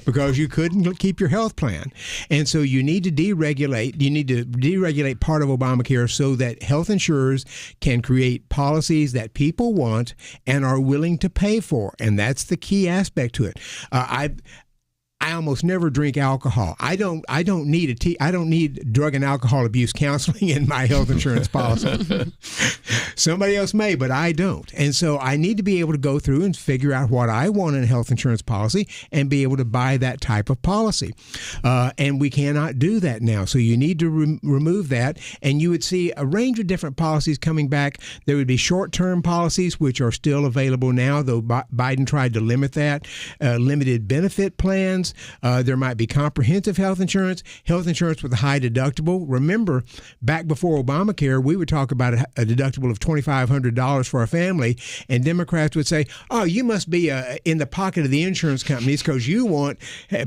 because you couldn't keep your health plan. And so you need to deregulate. You need to deregulate part of Obamacare so that health insurers can create policies that people want and are willing to pay for. And that's the key aspect to it. I almost never drink alcohol. I don't need drug and alcohol abuse counseling in my health insurance policy. Somebody else may, but I don't. And so I need to be able to go through and figure out what I want in a health insurance policy and be able to buy that type of policy. And we cannot do that now. So you need to remove that. And you would see a range of different policies coming back. There would be short-term policies, which are still available now, though Biden tried to limit that. Limited benefit plans. There might be comprehensive health insurance with a high deductible. Remember, back before Obamacare, we would talk about a deductible of $2,500 for a family, and Democrats would say, oh, you must be in the pocket of the insurance companies because you want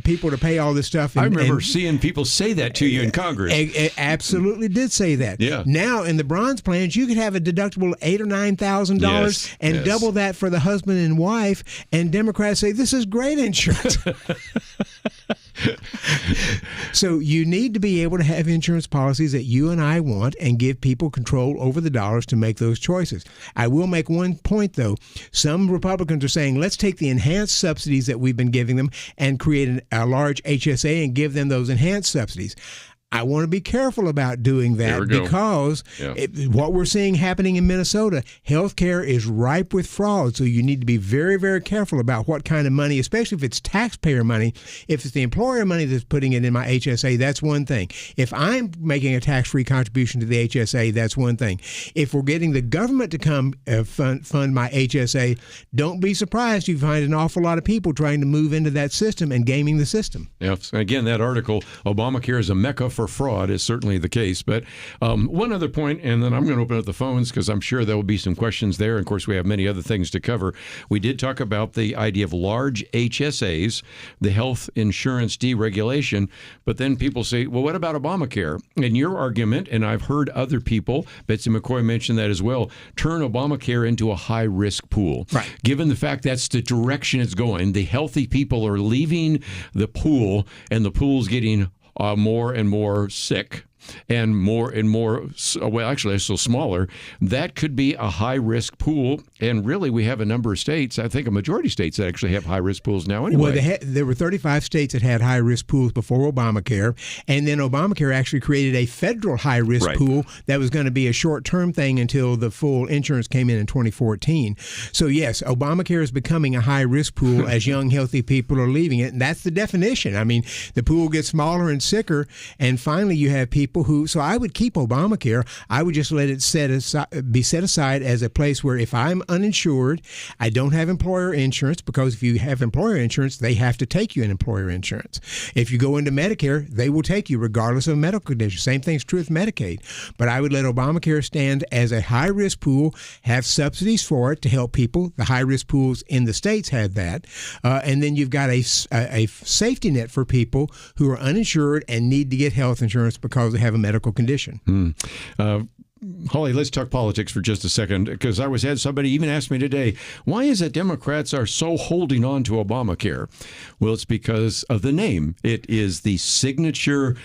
people to pay all this stuff. I remember seeing people say that to you in Congress. Absolutely did say that. Yeah. Now, in the bronze plans, you could have a deductible of $8,000 or $9,000 and double that for the husband and wife, and Democrats say, this is great insurance. So you need to be able to have insurance policies that you and I want and give people control over the dollars to make those choices. I will make one point, though. Some Republicans are saying, let's take the enhanced subsidies that we've been giving them and create a large HSA and give them those enhanced subsidies. I want to be careful about doing that because what we're seeing happening in Minnesota, healthcare is ripe with fraud. So you need to be very, very careful about what kind of money, especially if it's taxpayer money. If it's the employer money that's putting it in my HSA, that's one thing. If I'm making a tax-free contribution to the HSA, that's one thing. If we're getting the government to come fund my HSA, don't be surprised you find an awful lot of people trying to move into that system and gaming the system. Yes. Again, that article, Obamacare is a mecca for fraud, is certainly the case. But one other point, and then I'm going to open up the phones because I'm sure there will be some questions there. And of course, we have many other things to cover. We did talk about the idea of large HSAs, the health insurance deregulation. But then people say, well, what about Obamacare? And your argument, and I've heard other people, Betsy McCoy mentioned that as well, turn Obamacare into a high-risk pool. Right. Given the fact that's the direction it's going, the healthy people are leaving the pool, and the pool's getting more and more sick and more, well, actually, so smaller. That could be a high-risk pool. And really, we have a number of states, I think a majority of states that actually have high-risk pools now anyway. Well, there were 35 states that had high-risk pools before Obamacare. And then Obamacare actually created a federal high-risk pool that was going to be a short-term thing until the full insurance came in 2014. So, yes, Obamacare is becoming a high-risk pool as young, healthy people are leaving it. And that's the definition. I mean, the pool gets smaller and sicker. And finally, you have people who, so I would keep Obamacare. I would just let it be set aside as a place where if I'm uninsured, I don't have employer insurance, because if you have employer insurance, they have to take you in employer insurance. If you go into Medicare, they will take you regardless of medical condition. Same thing's true with Medicaid. But I would let Obamacare stand as a high-risk pool, have subsidies for it to help people. The high-risk pools in the states had that. And then you've got a safety net for people who are uninsured and need to get health insurance because they have a medical condition. Holly, let's talk politics for just a second, because had somebody even ask me today, why is it Democrats are so holding on to Obamacare? Well, it's because of the name. It is the signature,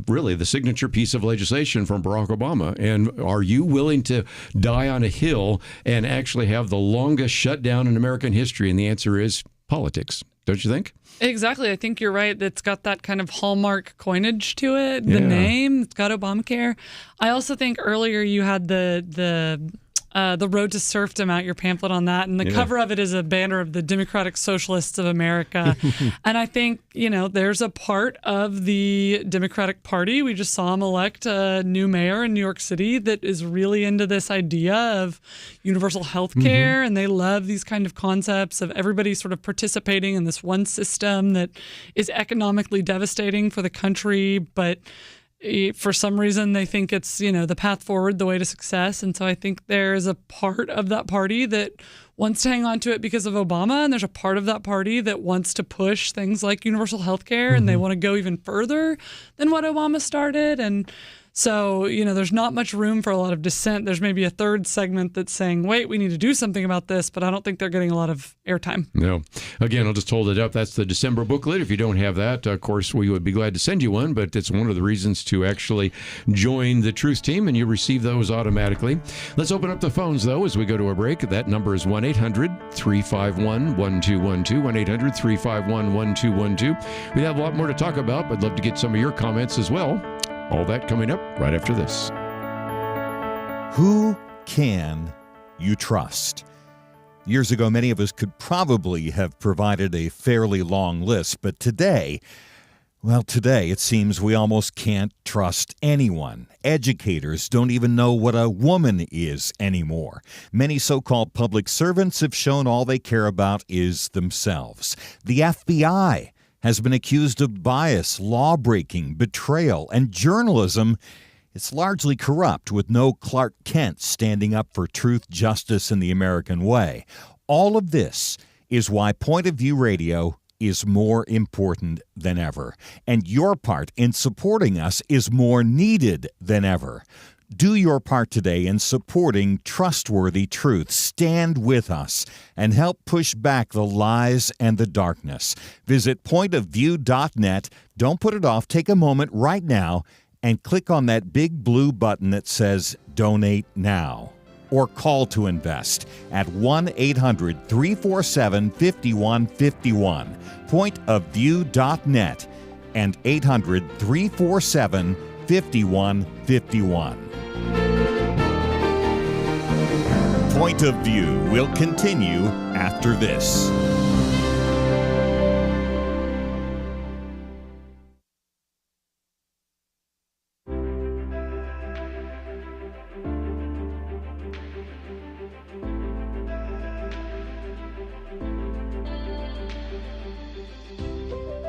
really the signature piece of legislation from Barack Obama. And are you willing to die on a hill and actually have the longest shutdown in American history? And the answer is politics. Don't you think? Exactly. I think you're right. It's got that kind of hallmark coinage to it. The name, it's got Obamacare. I also think earlier you had the Road to Serfdom out, your pamphlet on that. And the cover of it is a banner of the Democratic Socialists of America. And I think, there's a part of the Democratic Party. We just saw them elect a new mayor in New York City that is really into this idea of universal health care. And they love these kind of concepts of everybody sort of participating in this one system that is economically devastating for the country, but for some reason they think it's, the path forward, the way to success. And so I think there's a part of that party that wants to hang on to it because of Obama, and there's a part of that party that wants to push things like universal health care, and they want to go even further than what Obama started. And so, there's not much room for a lot of dissent. There's maybe a third segment that's saying, wait, we need to do something about this, but I don't think they're getting a lot of airtime. No. Again, I'll just hold it up. That's the December booklet. If you don't have that, of course, we would be glad to send you one, but it's one of the reasons to actually join the Truth Team, and you receive those automatically. Let's open up the phones, though, as we go to a break. That number is 1-800-351-1212, 1-800-351-1212. We have a lot more to talk about, but love to get some of your comments as well. All that coming up right after this. Who can you trust? Years ago, many of us could probably have provided a fairly long list, but today it seems we almost can't trust anyone. Educators don't even know what a woman is anymore. Many so-called public servants have shown all they care about is themselves. The FBI has been accused of bias, law-breaking, betrayal, and journalism. It's largely corrupt, with no Clark Kent standing up for truth, justice, and the American way. All of this is why Point of View Radio is more important than ever, and your part in supporting us is more needed than ever. Do your part today in supporting trustworthy truth. Stand with us and help push back the lies and the darkness. Visit pointofview.net. Don't put it off. Take a moment right now and click on that big blue button that says Donate Now. Or call to invest at 1-800-347-5151. Pointofview.net. and 800-347-5151. Point of View will continue after this.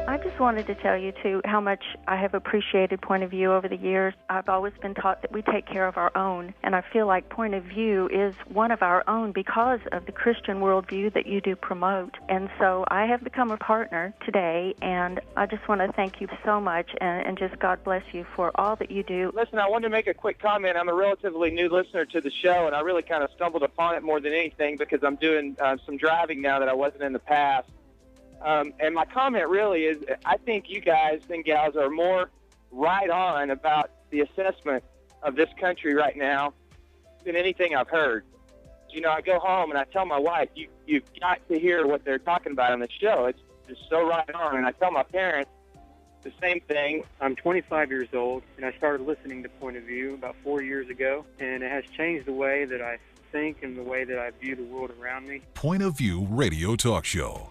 I just wanted to tell you, too, how much I have appreciated Point of View over the years. I've always been taught that we take care of our own, and I feel like Point of View is one of our own because of the Christian worldview that you do promote. And so I have become a partner today, and I just want to thank you so much, and just God bless you for all that you do. Listen, I wanted to make a quick comment. I'm a relatively new listener to the show, and I really kind of stumbled upon it more than anything because I'm doing some driving now that I wasn't in the past. And my comment really is, I think you guys and gals are more right on about the assessment of this country right now than anything I've heard. You know, I go home and I tell my wife, you've got to hear what they're talking about on the show. It's just so right on. And I tell my parents the same thing. I'm 25 years old, and I started listening to Point of View about 4 years ago, and it has changed the way that I think and the way that I view the world around me. Point of View Radio Talk Show.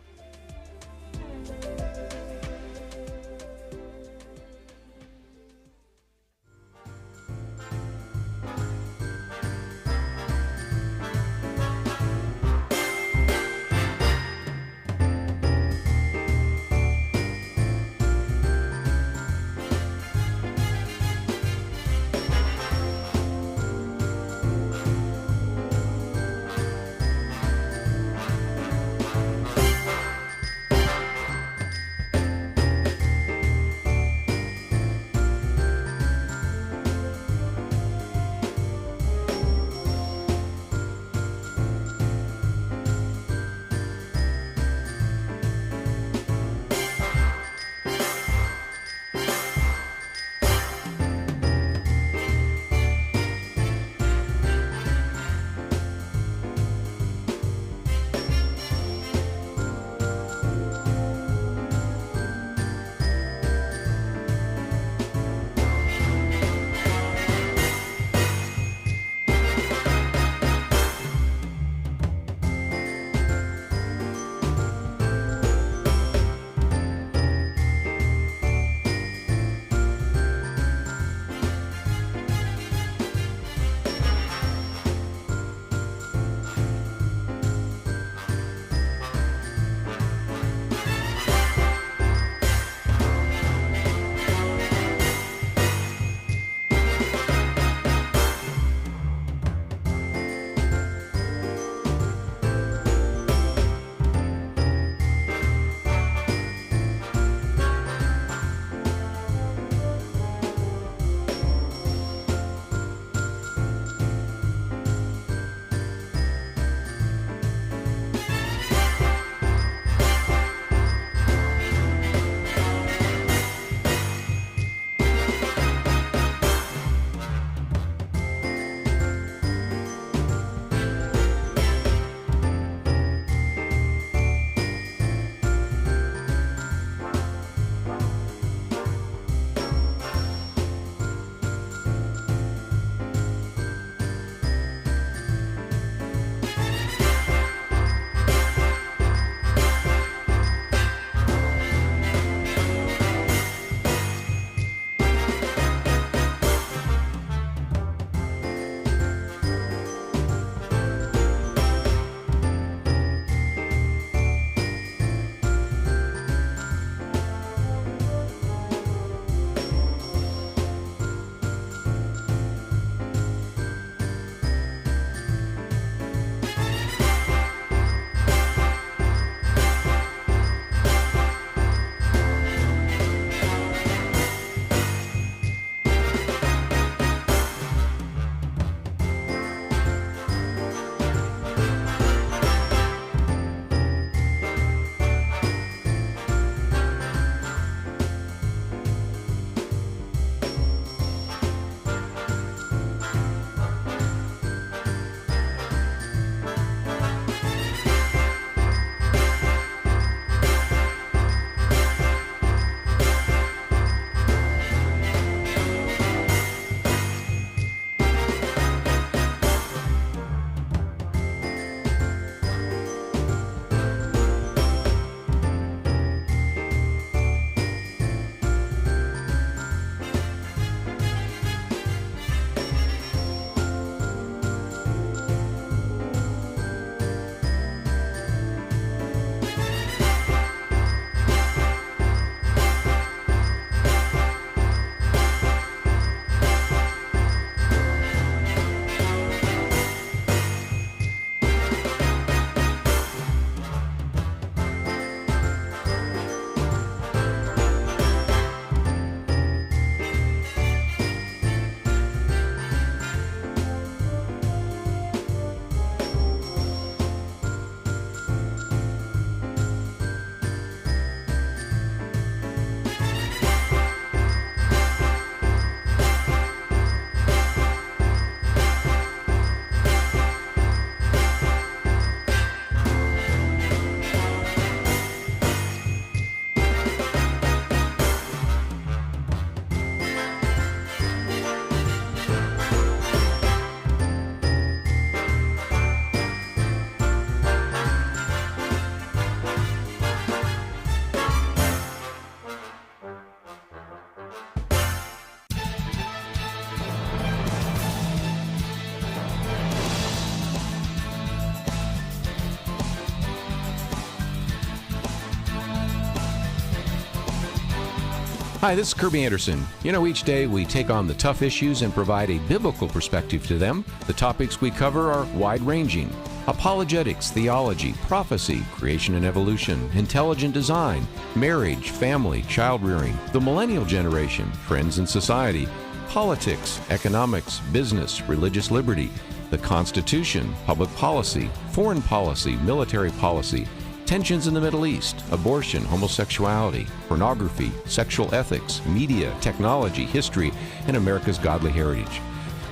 Hi, this is Kerby Anderson. You know, each day we take on the tough issues and provide a biblical perspective to them. The topics we cover are wide-ranging: apologetics, theology, prophecy, creation and evolution, intelligent design, marriage, family, child-rearing, the millennial generation, trends in society, politics, economics, business, religious liberty, the Constitution, public policy, foreign policy, military policy, tensions in the Middle East, abortion, homosexuality, pornography, sexual ethics, media, technology, history, and America's godly heritage.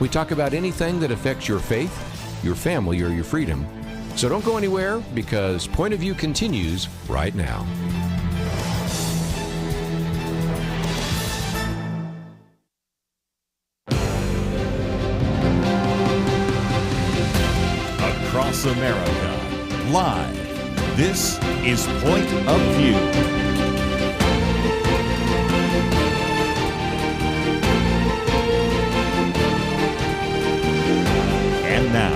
We talk about anything that affects your faith, your family, or your freedom. So don't go anywhere, because Point of View continues right now. Across America, live. This is Point of View. And now,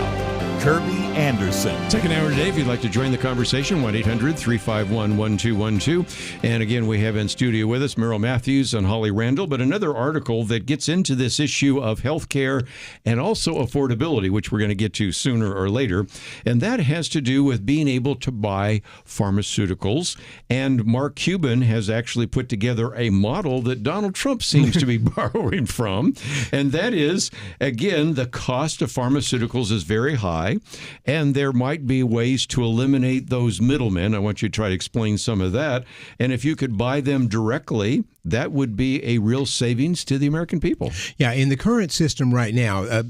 Kerby Anderson. Second hour today, if you'd like to join the conversation, 1-800-351-1212. And again, we have in studio with us Merrill Matthews and Holly Randall, but another article that gets into this issue of healthcare and also affordability, which we're going to get to sooner or later. And that has to do with being able to buy pharmaceuticals. And Mark Cuban has actually put together a model that Donald Trump seems to be borrowing from. And that is, again, the cost of pharmaceuticals is very high. And there might be ways to eliminate those middlemen. I want you to try to explain some of that. And if you could buy them directly, that would be a real savings to the American people. Yeah, in the current system right now,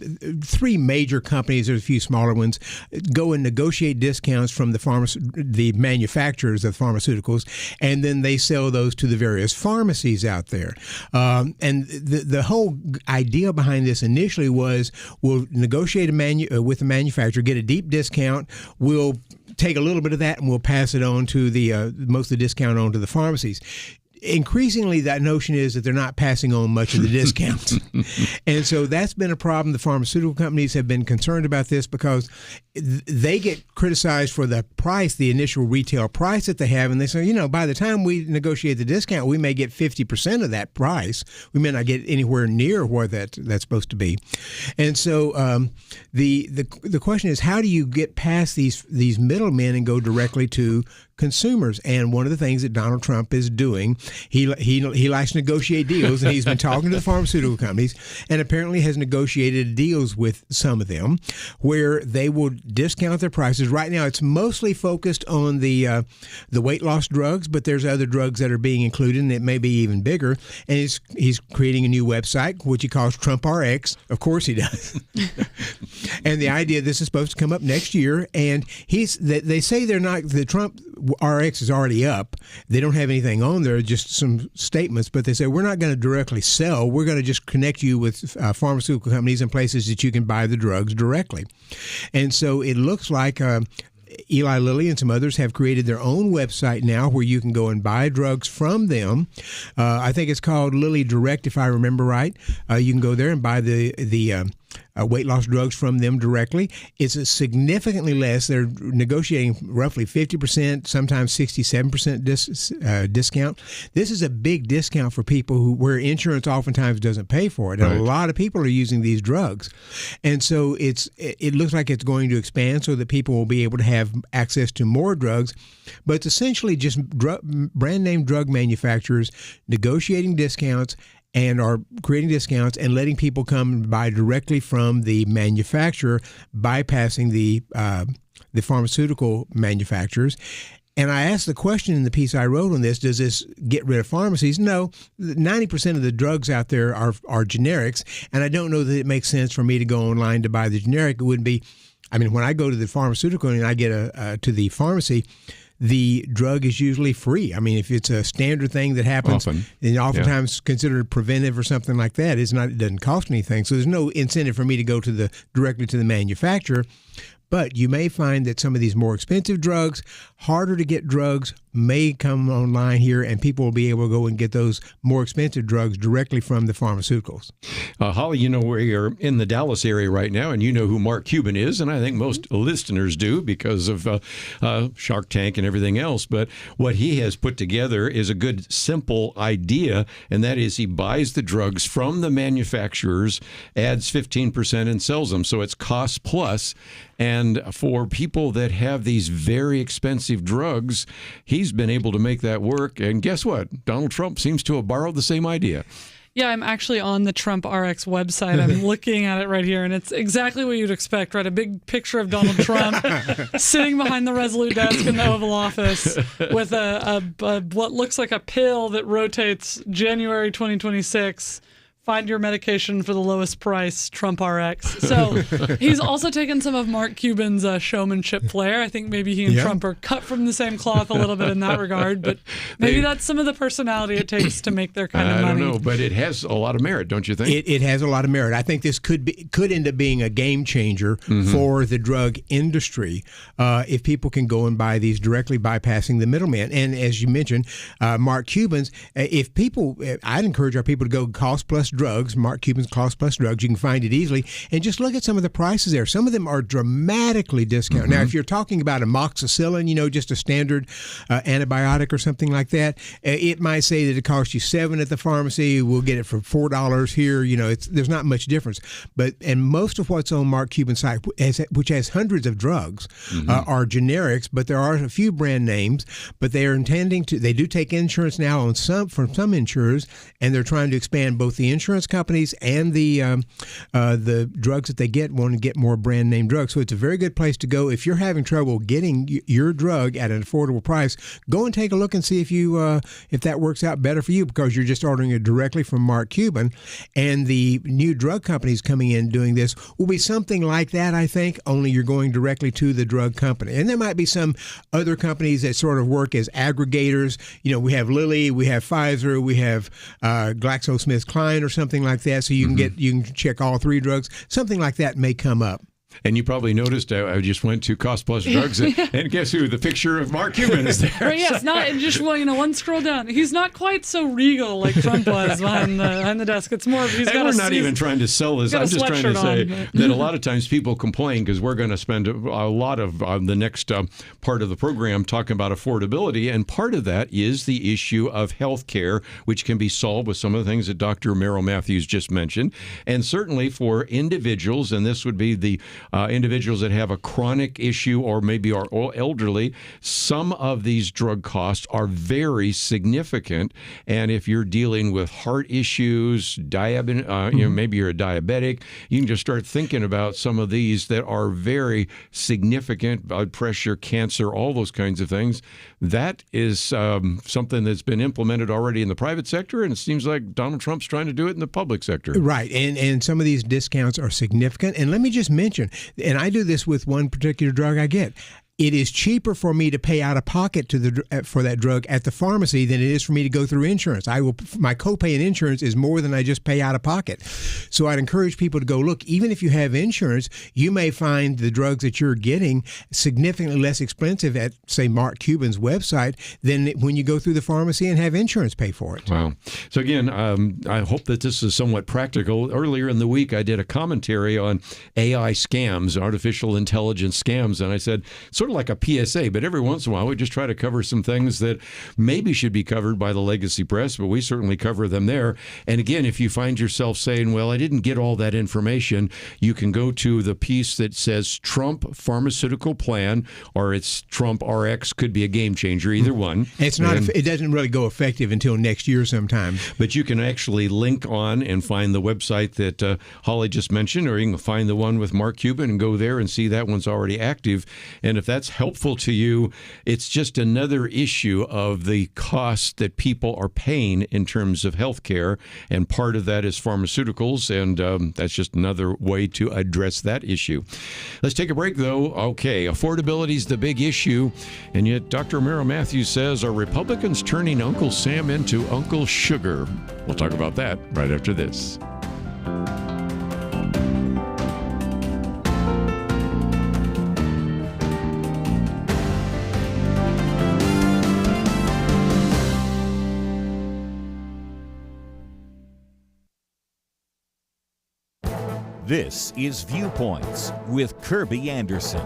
three major companies, there's a few smaller ones, go and negotiate discounts from the manufacturers of pharmaceuticals, and then they sell those to the various pharmacies out there. And the whole idea behind this initially was, we'll negotiate with the manufacturer, get a deep discount, we'll take a little bit of that and we'll pass it on to most of the discount on to the pharmacies. Increasingly, that notion is that they're not passing on much of the discounts. And so that's been a problem. The pharmaceutical companies have been concerned about this because they get criticized for the price, the initial retail price that they have. And they say, by the time we negotiate the discount, we may get 50% of that price. We may not get anywhere near where that's supposed to be. And so the question is, how do you get past these middlemen and go directly to consumers? And one of the things that Donald Trump is doing, he likes to negotiate deals, and he's been talking to the pharmaceutical companies, and apparently has negotiated deals with some of them where they will discount their prices. Right now, it's mostly focused on the weight loss drugs, but there's other drugs that are being included, and it may be even bigger. And he's creating a new website, which he calls Trump RX. Of course he does. And the idea, this is supposed to come up next year, and they say they're not, the Trump RX is already up. They don't have anything on there, just some statements, but they say, we're not going to directly sell. We're going to just connect you with pharmaceutical companies and places that you can buy the drugs directly. And so it looks like Eli Lilly and some others have created their own website now where you can go and buy drugs from them. I think it's called Lilly Direct, if I remember right. You can go there and buy the weight loss drugs from them directly. It's a significantly less. They're negotiating roughly 50%, sometimes 67% discount. This is a big discount for people where insurance oftentimes doesn't pay for it. And a lot of people are using these drugs. And so it looks like it's going to expand so that people will be able to have access to more drugs. But it's essentially just brand name drug manufacturers negotiating discounts and are creating discounts and letting people come and buy directly from the manufacturer, bypassing the pharmaceutical manufacturers. And I asked the question in the piece I wrote on this, does this get rid of pharmacies? No, 90% of the drugs out there are generics, and I don't know that it makes sense for me to go online to buy the generic. It wouldn't be, when I go to the pharmaceutical and I get to the pharmacy, the drug is usually free. If it's a standard thing that happens, and oftentimes considered preventive or something like that, it doesn't cost anything. So there's no incentive for me to go directly to the manufacturer. But you may find that some of these more expensive drugs, harder to get drugs, may come online here, and people will be able to go and get those more expensive drugs directly from the pharmaceuticals. Holly, you know, we're in the Dallas area right now, and you know who Mark Cuban is, and I think most listeners do because of Shark Tank and everything else. But what he has put together is a good, simple idea, and that is he buys the drugs from the manufacturers, adds 15% and sells them. So it's cost plus. And for people that have these very expensive drugs, he's been able to make that work. And guess what? Donald Trump seems to have borrowed the same idea. Yeah, I'm actually on the Trump RX website. I'm looking at it right here, and it's exactly what you'd expect, right? A big picture of Donald Trump sitting behind the Resolute desk in the Oval Office with a what looks like a pill that rotates January 2026. Find your medication for the lowest price, Trump RX. So he's also taken some of Mark Cuban's showmanship flair. I think maybe he and Trump are cut from the same cloth a little bit in that regard, but maybe that's some of the personality it takes to make their kind of money. I don't know, but it has a lot of merit, don't you think? It has a lot of merit. I think this could end up being a game changer for the drug industry if people can go and buy these directly bypassing the middleman. And as you mentioned, Mark Cuban's, I'd encourage our people to go cost plus drugs, Mark Cuban's Cost Plus Drugs. You can find it easily. And just look at some of the prices there. Some of them are dramatically discounted. Now, if you're talking about amoxicillin, just a standard antibiotic or something like that, it might say that it costs you $7 at the pharmacy. We'll get it for $4 here. There's not much difference. And most of what's on Mark Cuban's site, which has hundreds of drugs, are generics, but there are a few brand names. But they do take insurance now from some insurers, and they're trying to expand both the insurance companies and the drugs that they want to get more brand name drugs. So it's a very good place to go if you're having trouble getting your drug at an affordable price. Go and take a look and see if that works out better for you, because you're just ordering it directly from Mark Cuban. And the new drug companies coming in doing this will be something like that, I think, only you're going directly to the drug company. And there might be some other companies that sort of work as aggregators. We have Lilly, we have Pfizer, we have GlaxoSmithKline or something like that. So you can check all three drugs. Something like that may come up. And you probably noticed I just went to Cost Plus Drugs, and guess who? The picture of Mark Cuban is there. Right, yeah, it's not just one scroll down. He's not quite so regal like Trump was behind the desk. It's more of we're not even trying to sell this. I'm just trying to say that a lot of times people complain because we're going to spend a lot of the next part of the program talking about affordability, and part of that is the issue of health care, which can be solved with some of the things that Dr. Merrill Matthews just mentioned, and certainly for individuals, and this would be the individuals that have a chronic issue or maybe are elderly, some of these drug costs are very significant. And if you're dealing with heart issues, maybe you're a diabetic, you can just start thinking about some of these that are very significant: blood pressure, cancer, all those kinds of things. That is something that's been implemented already in the private sector, and it seems like Donald Trump's trying to do it in the public sector. Right, and some of these discounts are significant. And let me just mention, and I do this with one particular drug I get, it is cheaper for me to pay out of pocket for that drug at the pharmacy than it is for me to go through insurance. My copay in insurance is more than I just pay out of pocket. So I'd encourage people to go look. Even if you have insurance, you may find the drugs that you're getting significantly less expensive at, say, Mark Cuban's website than when you go through the pharmacy and have insurance pay for it. Wow. So again, I hope that this is somewhat practical. Earlier in the week, I did a commentary on AI scams, artificial intelligence scams, and I said, sort of like a PSA, but every once in a while we just try to cover some things that maybe should be covered by the legacy press, but we certainly cover them there. And again, if you find yourself saying, well, I didn't get all that information, you can go to the piece that says Trump Pharmaceutical Plan, or it's Trump RX, could be a game changer, either one. It's not. It doesn't really go effective until next year sometime. But you can actually link on and find the website that Holly just mentioned, or you can find the one with Mark Cuban and go there and see that one's already active. And if that's helpful to you, it's just another issue of the cost that people are paying in terms of health care, and part of that is pharmaceuticals, and that's just another way to address that issue. Let's take a break, though. Okay, affordability is the big issue, and yet Dr. Merrill Matthews says, are Republicans turning Uncle Sam into Uncle Sugar? We'll talk about that right after this. This is Viewpoints with Kerby Anderson.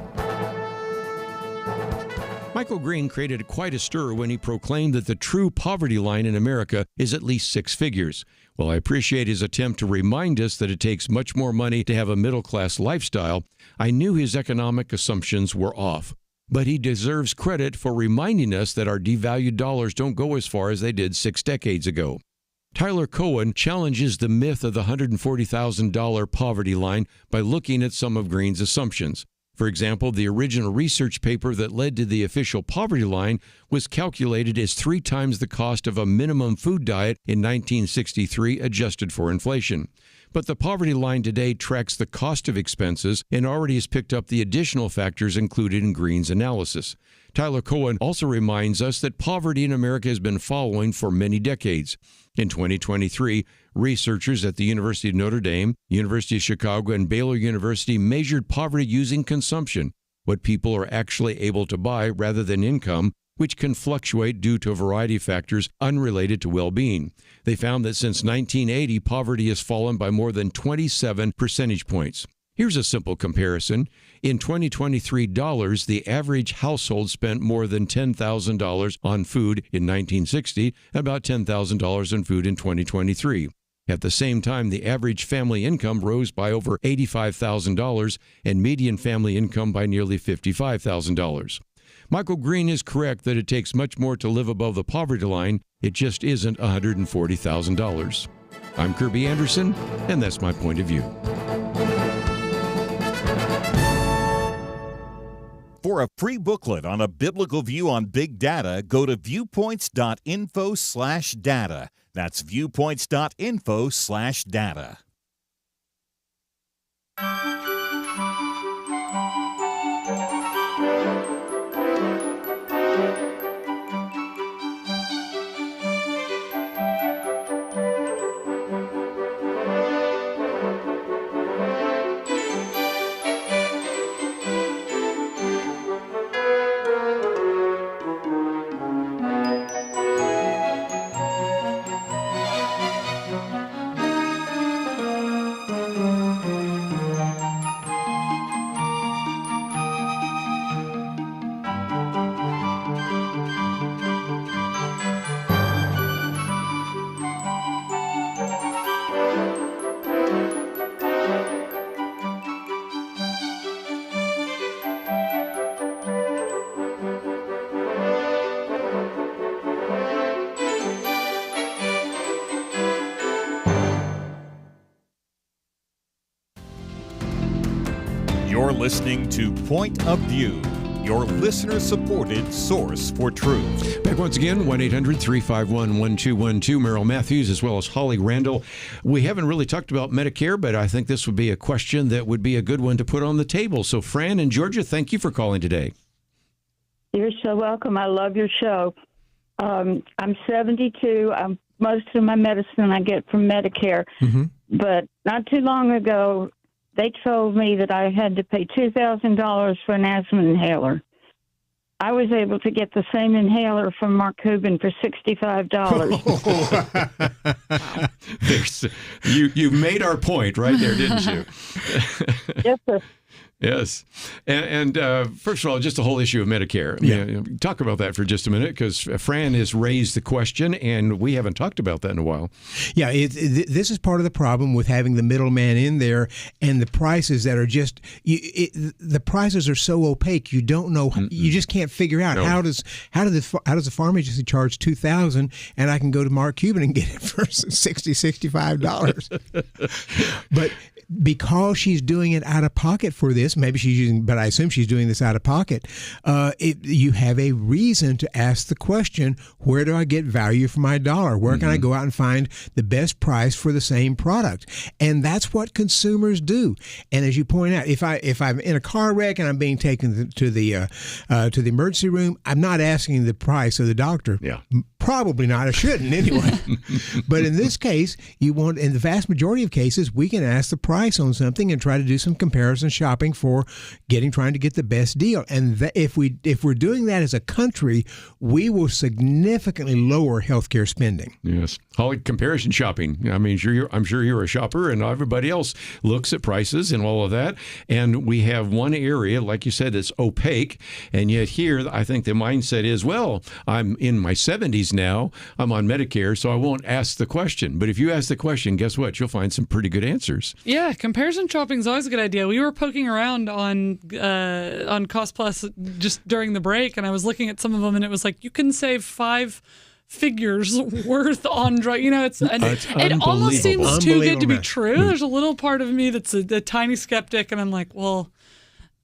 Michael Green created quite a stir when he proclaimed that the true poverty line in America is at least six figures. While I appreciate his attempt to remind us that it takes much more money to have a middle-class lifestyle, I knew his economic assumptions were off. But he deserves credit for reminding us that our devalued dollars don't go as far as they did 6 decades ago. Tyler Cohen challenges the myth of the $140,000 poverty line by looking at some of Green's assumptions. For example, the original research paper that led to the official poverty line was calculated as 3 times the cost of a minimum food diet in 1963, adjusted for inflation. But the poverty line today tracks the cost of expenses and already has picked up the additional factors included in Green's analysis. Tyler Cohen also reminds us that poverty in America has been falling for many decades. In 2023, researchers at the University of Notre Dame, University of Chicago, and Baylor University measured poverty using consumption, what people are actually able to buy rather than income, which can fluctuate due to a variety of factors unrelated to well-being. They found that since 1980, poverty has fallen by more than 27 percentage points. Here's a simple comparison. In 2023 dollars, the average household spent more than $10,000 on food in 1960 and about $10,000 on food in 2023. At the same time, the average family income rose by over $85,000 and median family income by nearly $55,000. Michael Green is correct that it takes much more to live above the poverty line. It just isn't $140,000. I'm Kerby Anderson, and that's my point of view. For a free booklet on a biblical view on big data, go to viewpoints.info/data. That's viewpoints.info/data. You're listening to Point of View, your listener-supported source for truth. Back once again, 1-800-351-1212. Merrill Matthews as well as Holly Randall. We haven't really talked about Medicare, but I think this would be a question that would be a good one to put on the table. So, Fran in Georgia, thank you for calling today. You're so welcome. I love your show. I'm 72. Most of my medicine I get from Medicare. Mm-hmm. But not too long ago, they told me that I had to pay $2,000 for an asthma inhaler. I was able to get the same inhaler from Mark Cuban for $65. You made our point right there, didn't you? Yes, sir. Yes. And first of all, just the whole issue of Medicare. Talk about that for just a minute, because Fran has raised the question, and we haven't talked about that in a while. Yeah, this is part of the problem with having the middleman in there, and the prices that are just, the prices are so opaque, you don't know, you just can't figure out how does the farm agency charge $2,000 and I can go to Mark Cuban and get it for $65. But because she's doing it out of pocket for this, maybe she's using, but I assume she's doing this out of pocket, you have a reason to ask the question, where do I get value for my dollar? Where can I go out and find the best price for the same product? And that's what consumers do. And as you point out, if I'm in a car wreck and I'm being taken to the emergency room, I'm not asking the price of the doctor. Yeah. Probably not. I shouldn't anyway. But in this case, in the vast majority of cases, we can ask the price price on something and try to do some comparison shopping for trying to get the best deal. And if we're doing that as a country, we will significantly lower healthcare spending. Yes. Holly, comparison shopping. I mean, I'm sure you're a shopper, and everybody else looks at prices and all of that. And we have one area, like you said, that's opaque. And yet here, I think the mindset is, well, I'm in my 70s now. I'm on Medicare, so I won't ask the question. But if you ask the question, guess what? You'll find some pretty good answers. Yeah, comparison shopping is always a good idea. We were poking around on Cost Plus just during the break, and I was looking at some of them, and it was like you can save 5 figures worth on drug. You know, it almost seems too good to be true. There's a little part of me that's a tiny skeptic, and I'm like, well,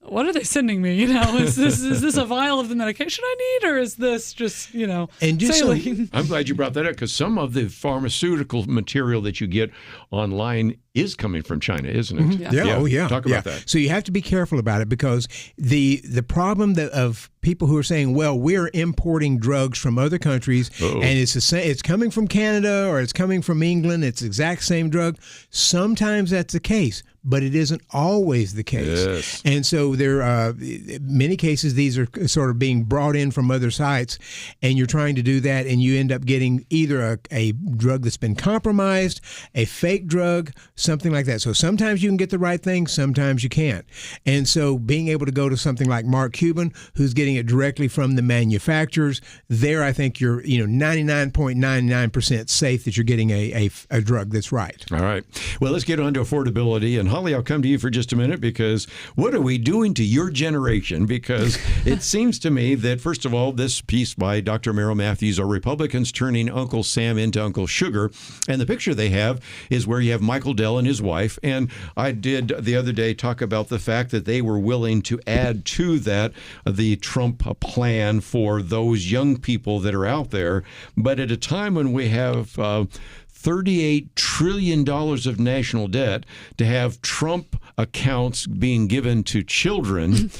what are they sending me? You know, is this a vial of the medication I need, or is this just, you know, saline? I'm glad you brought that up, because some of the pharmaceutical material that you get online is coming from China, isn't it? Mm-hmm. Yeah. Oh, yeah. Talk about that. So you have to be careful about it, because the problem of people who are saying, well, we're importing drugs from other countries, and it's coming from Canada or it's coming from England, it's the exact same drug. Sometimes that's the case, but it isn't always the case. Yes. And so there are many cases these are sort of being brought in from other sites, and you're trying to do that, and you end up getting either a drug that's been compromised, a fake drug, something like that. So sometimes you can get the right thing, sometimes you can't. And so being able to go to something like Mark Cuban, who's getting it directly from the manufacturers, there I think you're 99.99% safe that you're getting a drug that's right. All right. Well, let's get on to affordability. And Holly, I'll come to you for just a minute, because what are we doing to your generation? Because it seems to me that, first of all, this piece by Dr. Merrill Matthews, are Republicans turning Uncle Sam into Uncle Sugar? And the picture they have is where you have Michael Dell and his wife. And I did the other day talk about the fact that they were willing to add to that the Trump plan for those young people that are out there. But at a time when we have $38 trillion of national debt, to have Trump accounts being given to children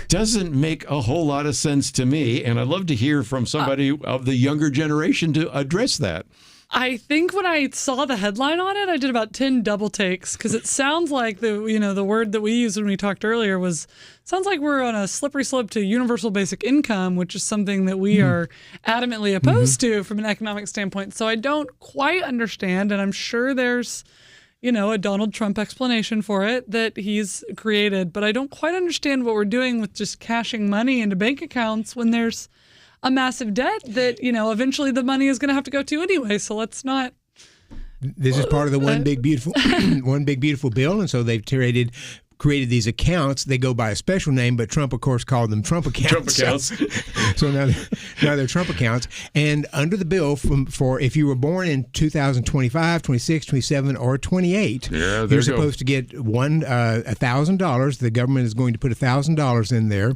doesn't make a whole lot of sense to me. And I'd love to hear from somebody of the younger generation to address that. I think when I saw the headline on it, I did about 10 double takes, because it sounds like the word that we used when we talked earlier sounds like we're on a slippery slope to universal basic income, which is something that we are adamantly opposed to from an economic standpoint. So I don't quite understand, and I'm sure there's a Donald Trump explanation for it that he's created, but I don't quite understand what we're doing with just cashing money into bank accounts when there's a massive debt that, eventually the money is going to have to go to anyway. So let's not. This is part of the one big beautiful bill. And so they've created these accounts. They go by a special name, but Trump, of course, called them Trump accounts. Trump accounts. So now they're Trump accounts. And under the bill, for if you were born in 2025, 26, 27, or 28, you're supposed to get $1,000. The government is going to put $1,000 in there.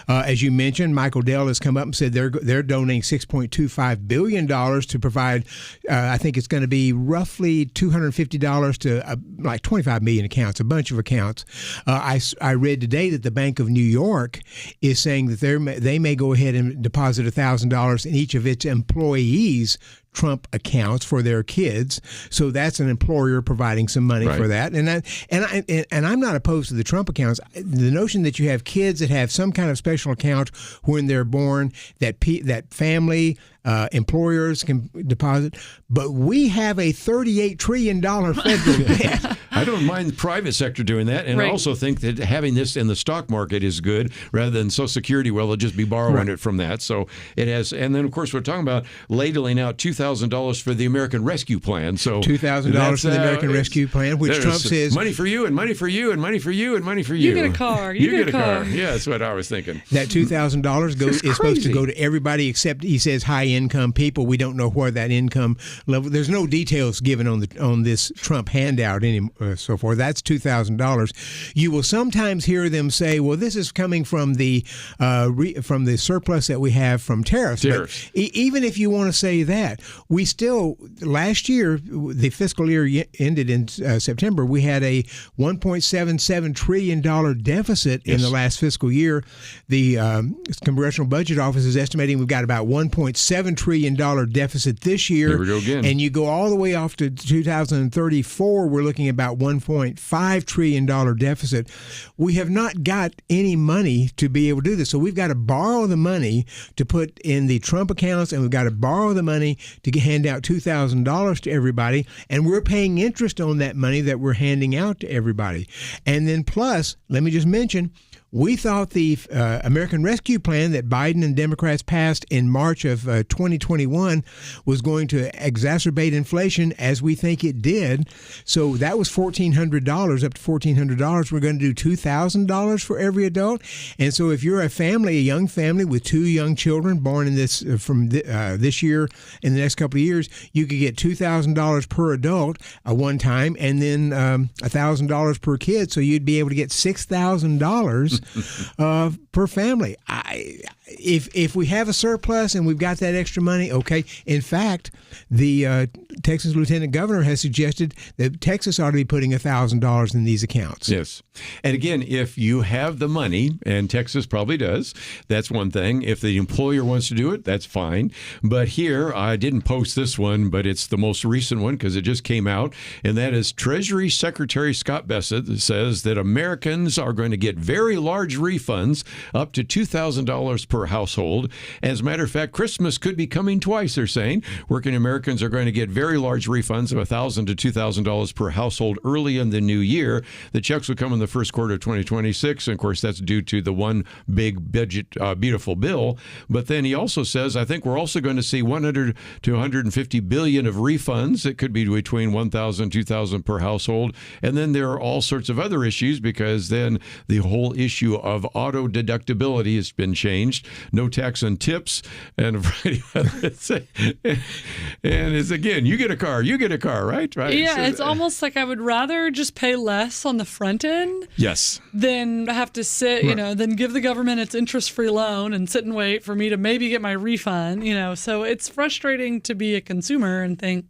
As you mentioned, Michael Dell has come up and said they're donating $6.25 billion to provide. I think it's going to be roughly $250 to like 25 million accounts, a bunch of accounts. I read today that the Bank of New York is saying that they may go ahead and deposit $1,000 in each of its employees' Trump accounts for their kids. So that's an employer providing some money for that. And I'm not opposed to the Trump accounts. The notion that you have kids that have some kind of special account when they're born, that family employers can deposit, but we have a $38 trillion federal debt. I don't mind the private sector doing that, and I also think that having this in the stock market is good rather than Social Security. Well, they'll just be borrowing it from that. So it has, and then of course we're talking about ladling out $2,000 for the American Rescue Plan. So $2,000 for the American Rescue Plan, which Trump says money for you and money for you and money for you and money for you. You get a car. You get a car. Yeah, that's what I was thinking. That $2,000 is supposed to go to everybody except, he says, high income people. We don't know where that income level. There's no details given on this Trump handout so forth. That's $2,000. You will sometimes hear them say, "Well, this is coming from the surplus that we have from tariffs." But even if you want to say that, we still, last year, the fiscal year ended in September, we had a $1.77 trillion deficit in the last fiscal year. The Congressional Budget Office is estimating we've got about $1.7 trillion deficit this year. Here we go again. And you go all the way off to 2034, we're looking at about $1.5 trillion deficit. We have not got any money to be able to do this. So we've got to borrow the money to put in the Trump accounts, and we've got to borrow the money to hand out $2,000 to everybody. And we're paying interest on that money that we're handing out to everybody. And then plus, let me just mention, we thought the American Rescue Plan that Biden and Democrats passed in March of 2021 was going to exacerbate inflation, as we think it did. So that was $1,400, up to $1,400. We're going to do $2,000 for every adult. And so if you're a young family with 2 young children born in this this year, in the next couple of years, you could get $2,000 per adult one time, and then $1,000 per kid. So you'd be able to get $6,000 per family. If we have a surplus and we've got that extra money, okay. In fact, the Texas Lieutenant Governor has suggested that Texas ought to be putting $1,000 in these accounts. Yes. And again, if you have the money, and Texas probably does, that's one thing. If the employer wants to do it, that's fine. But here, I didn't post this one, but it's the most recent one because it just came out, and that is Treasury Secretary Scott Bessent says that Americans are going to get very large refunds, up to $2,000 per household. As a matter of fact, Christmas could be coming twice, they're saying. Working Americans are going to get very large refunds of $1,000 to $2,000 per household early in the new year. The checks will come in the first quarter of 2026. And of course, that's due to the one big budget, beautiful bill. But then he also says, I think we're also going to see 100 to 150 billion of refunds. It could be between 1,000, 2,000 per household. And then there are all sorts of other issues, because then the whole issue of auto deductibility has been changed. No tax on tips, and a variety of others. And it's, again, you get a car, right? Yeah, So, it's almost like I would rather just pay less on the front end. Yes. Than have to sit, than give the government its interest-free loan and sit and wait for me to maybe get my refund, So it's frustrating to be a consumer and think,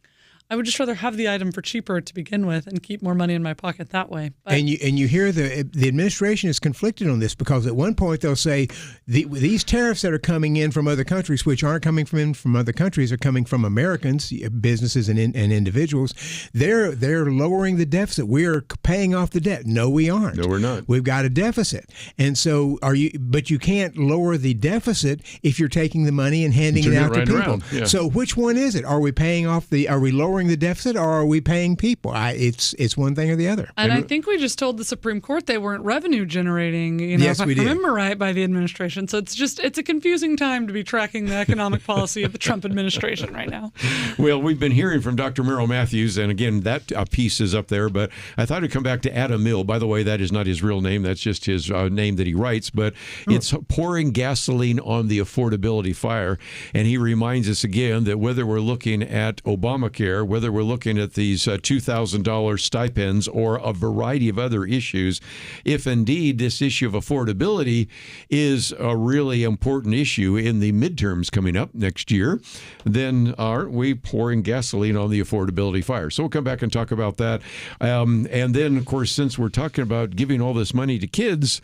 I would just rather have the item for cheaper to begin with and keep more money in my pocket that way. But, and you hear the administration is conflicted on this, because at one point they'll say these tariffs that are coming in from other countries, which aren't coming from other countries, are coming from Americans, businesses and individuals. They're lowering the deficit. We're paying off the debt. No, we aren't. No, we're not. We've got a deficit, and so but you can't lower the deficit if you're taking the money and handing it out to people. Yeah. So which one is it? Are we lowering the deficit, or are we paying people? It's one thing or the other. And I think we just told the Supreme Court they weren't revenue generating, yes, if I we did. remember right, by the administration. So it's a confusing time to be tracking the economic policy of the Trump administration right now. Well, we've been hearing from Dr. Merrill Matthews, and again, that piece is up there, but I thought I'd come back to Adam Mill. By the way, that is not his real name. That's just his name that he writes, but it's pouring gasoline on the affordability fire. And he reminds us again that whether we're looking at Obamacare, whether we're looking at these $2,000 stipends, or a variety of other issues, if indeed this issue of affordability is a really important issue in the midterms coming up next year, then aren't we pouring gasoline on the affordability fire? So we'll come back and talk about that. And then, of course, since we're talking about giving all this money to kids,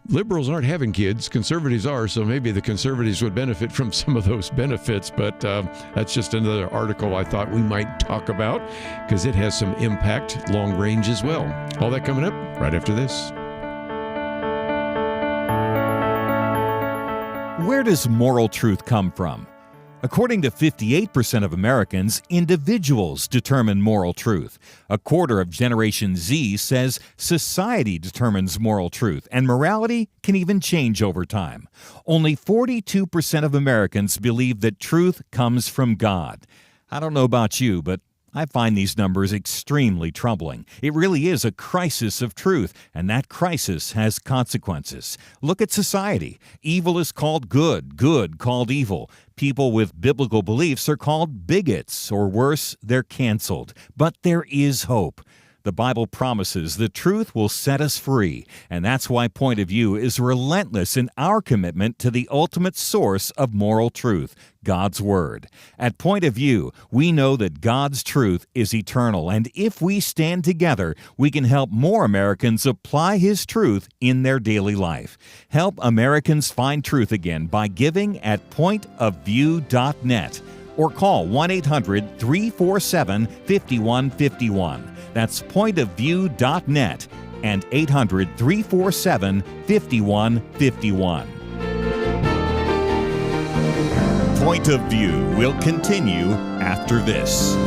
liberals aren't having kids, conservatives are, so maybe the conservatives would benefit from some of those benefits, but that's just another article I thought we might talk about, because it has some impact long range as well. All that coming up right after this. Where does moral truth come from? According to 58% of Americans, individuals determine moral truth. A quarter of Generation Z says society determines moral truth, and morality can even change over time. Only 42% of Americans believe that truth comes from God. I don't know about you, but I find these numbers extremely troubling. It really is a crisis of truth, and that crisis has consequences. Look at society. Evil is called good, good called evil. People with biblical beliefs are called bigots, or worse, they're canceled. But there is hope. The Bible promises the truth will set us free, and that's why Point of View is relentless in our commitment to the ultimate source of moral truth, God's Word. At Point of View, we know that God's truth is eternal, and if we stand together, we can help more Americans apply His truth in their daily life. Help Americans find truth again by giving at pointofview.net or call 1-800-347-5151. That's pointofview.net and 800-347-5151. Point of View will continue after this.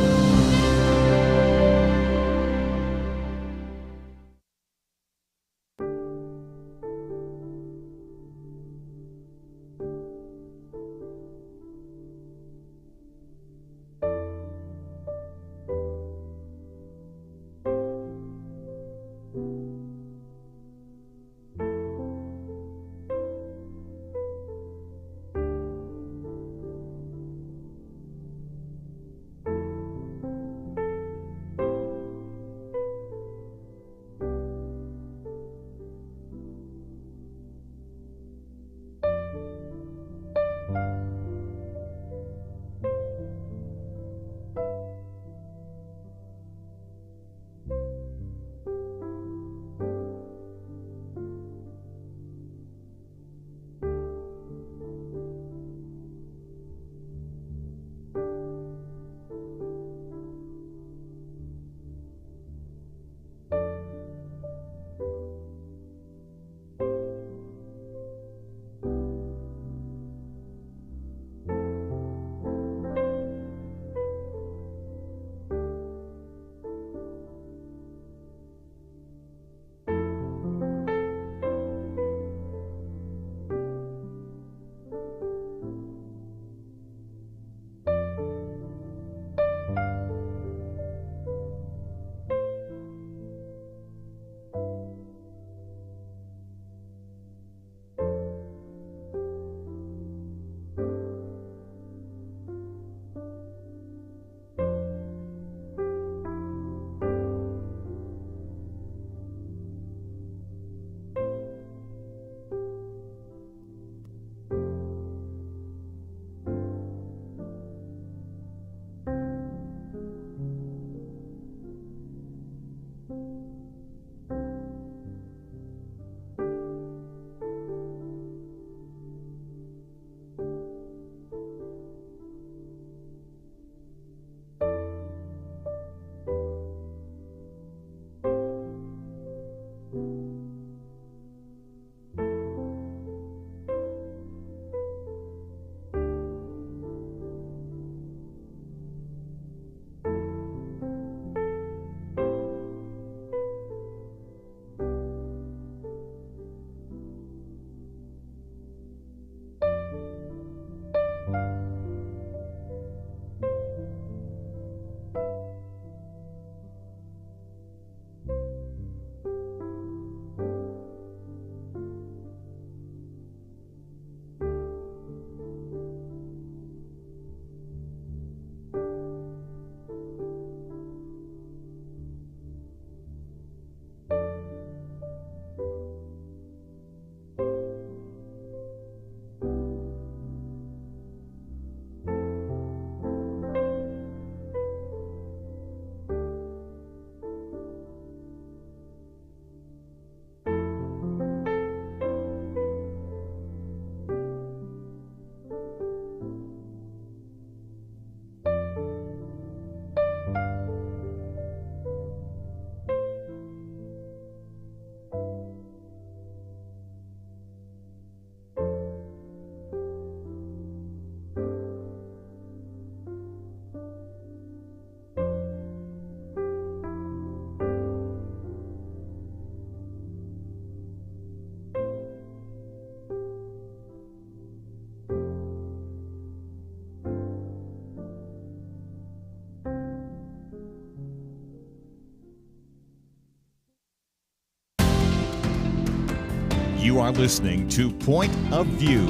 You are listening to Point of View.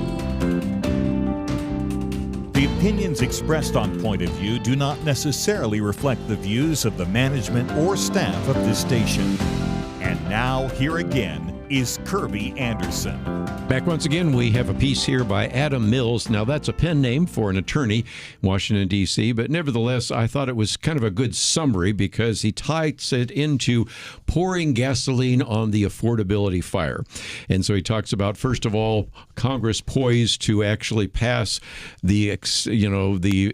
The Opinions expressed on Point of View do not necessarily reflect the views of the management or staff of this station. And now, here again is Kerby Anderson. Back once again, we have a piece here by Adam Mills. Now, that's a pen name for an attorney in Washington, D.C., but nevertheless, I thought it was kind of a good summary because he ties it into pouring gasoline on the affordability fire. And so he talks about, first of all, Congress poised to actually pass the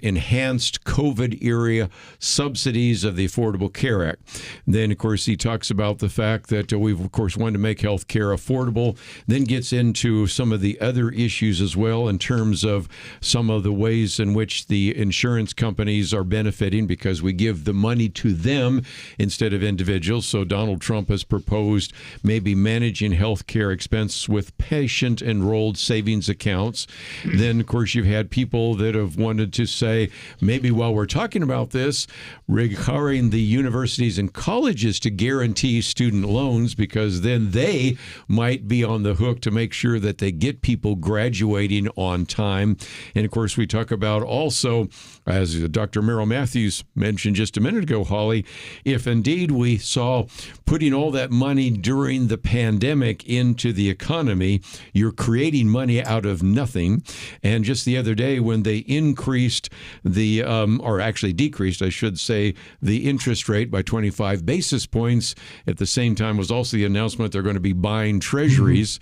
enhanced COVID-era subsidies of the Affordable Care Act. Then, of course, he talks about the fact that we've, of course, wanted to make health care affordable, then gets into some of the other issues as well in terms of some of the ways in which the insurance companies are benefiting because we give the money to them instead of individuals. So Donald Trump has proposed maybe managing health care expense with patient-enrolled savings accounts. Then, of course, you've had people that have wanted to say, maybe while we're talking about this, requiring the universities and colleges to guarantee student loans because then they might be on the hook to make sure that they get people graduating on time. And of course, we talk about also, as Dr. Merrill Matthews mentioned just a minute ago, Holly, if indeed we saw putting all that money during the pandemic into the economy, you're creating money out of nothing. And just the other day when they increased the, or actually decreased, I should say, the interest rate by 25 basis points, at the same time was also the announcement they're going to be buying treasuries.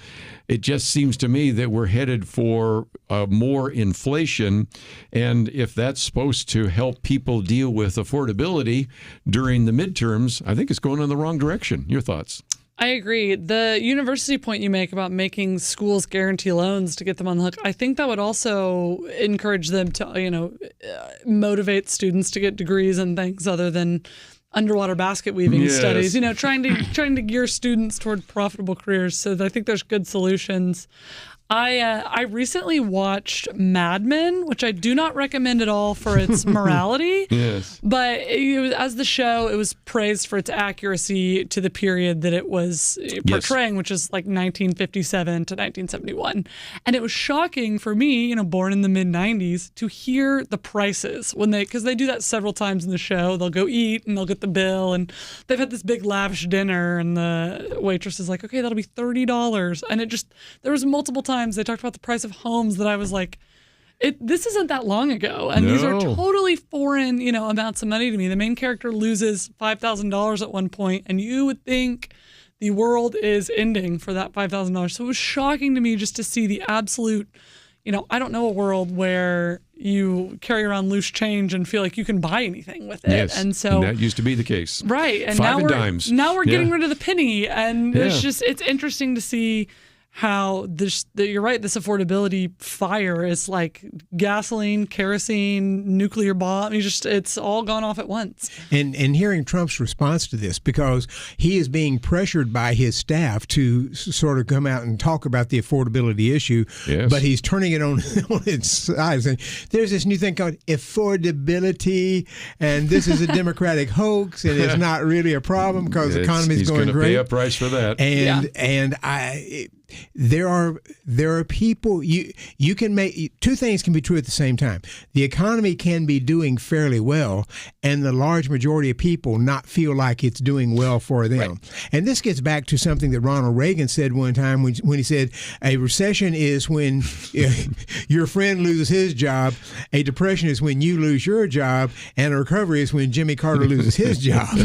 It just seems to me that we're headed for more inflation. And if that's supposed to help people deal with affordability during the midterms, I think it's going in the wrong direction. Your thoughts? I agree. The university point you make about making schools guarantee loans to get them on the hook, I think that would also encourage them to, motivate students to get degrees and things other than underwater basket weaving studies, trying to gear students toward profitable careers. So I think there's good solutions. I recently watched Mad Men, which I do not recommend at all for its morality. Yes. But as the show, it was praised for its accuracy to the period that it was portraying, which is like 1957 to 1971. And it was shocking for me, born in the mid-90s, to hear the prices because they do that several times in the show. They'll go eat and they'll get the bill, and they've had this big lavish dinner, and the waitress is like, okay, that'll be $30. And there was multiple times they talked about the price of homes that I was like, this isn't that long ago. And these are totally foreign, amounts of money to me. The main character loses $5,000 at one point, and you would think the world is ending for that $5,000. So it was shocking to me just to see the absolute, I don't know a world where you carry around loose change and feel like you can buy anything with it. Yes, and so that used to be the case. Right. And dimes. Now we're getting rid of the penny. And it's interesting to see how you're right, this affordability fire is like gasoline, kerosene, nuclear bomb. It's all gone off at once. And hearing Trump's response to this, because he is being pressured by his staff to sort of come out and talk about the affordability issue, but he's turning it on its side. And there's this new thing called affordability, and this is a Democratic hoax, and it's not really a problem because the economy is going great. He's going to pay a price for that. There are people you can make two things can be true at the same time. The economy can be doing fairly well, and the large majority of people not feel like it's doing well for them. Right. And this gets back to something that Ronald Reagan said one time when he said a recession is when your friend loses his job, a depression is when you lose your job, and a recovery is when Jimmy Carter loses his job.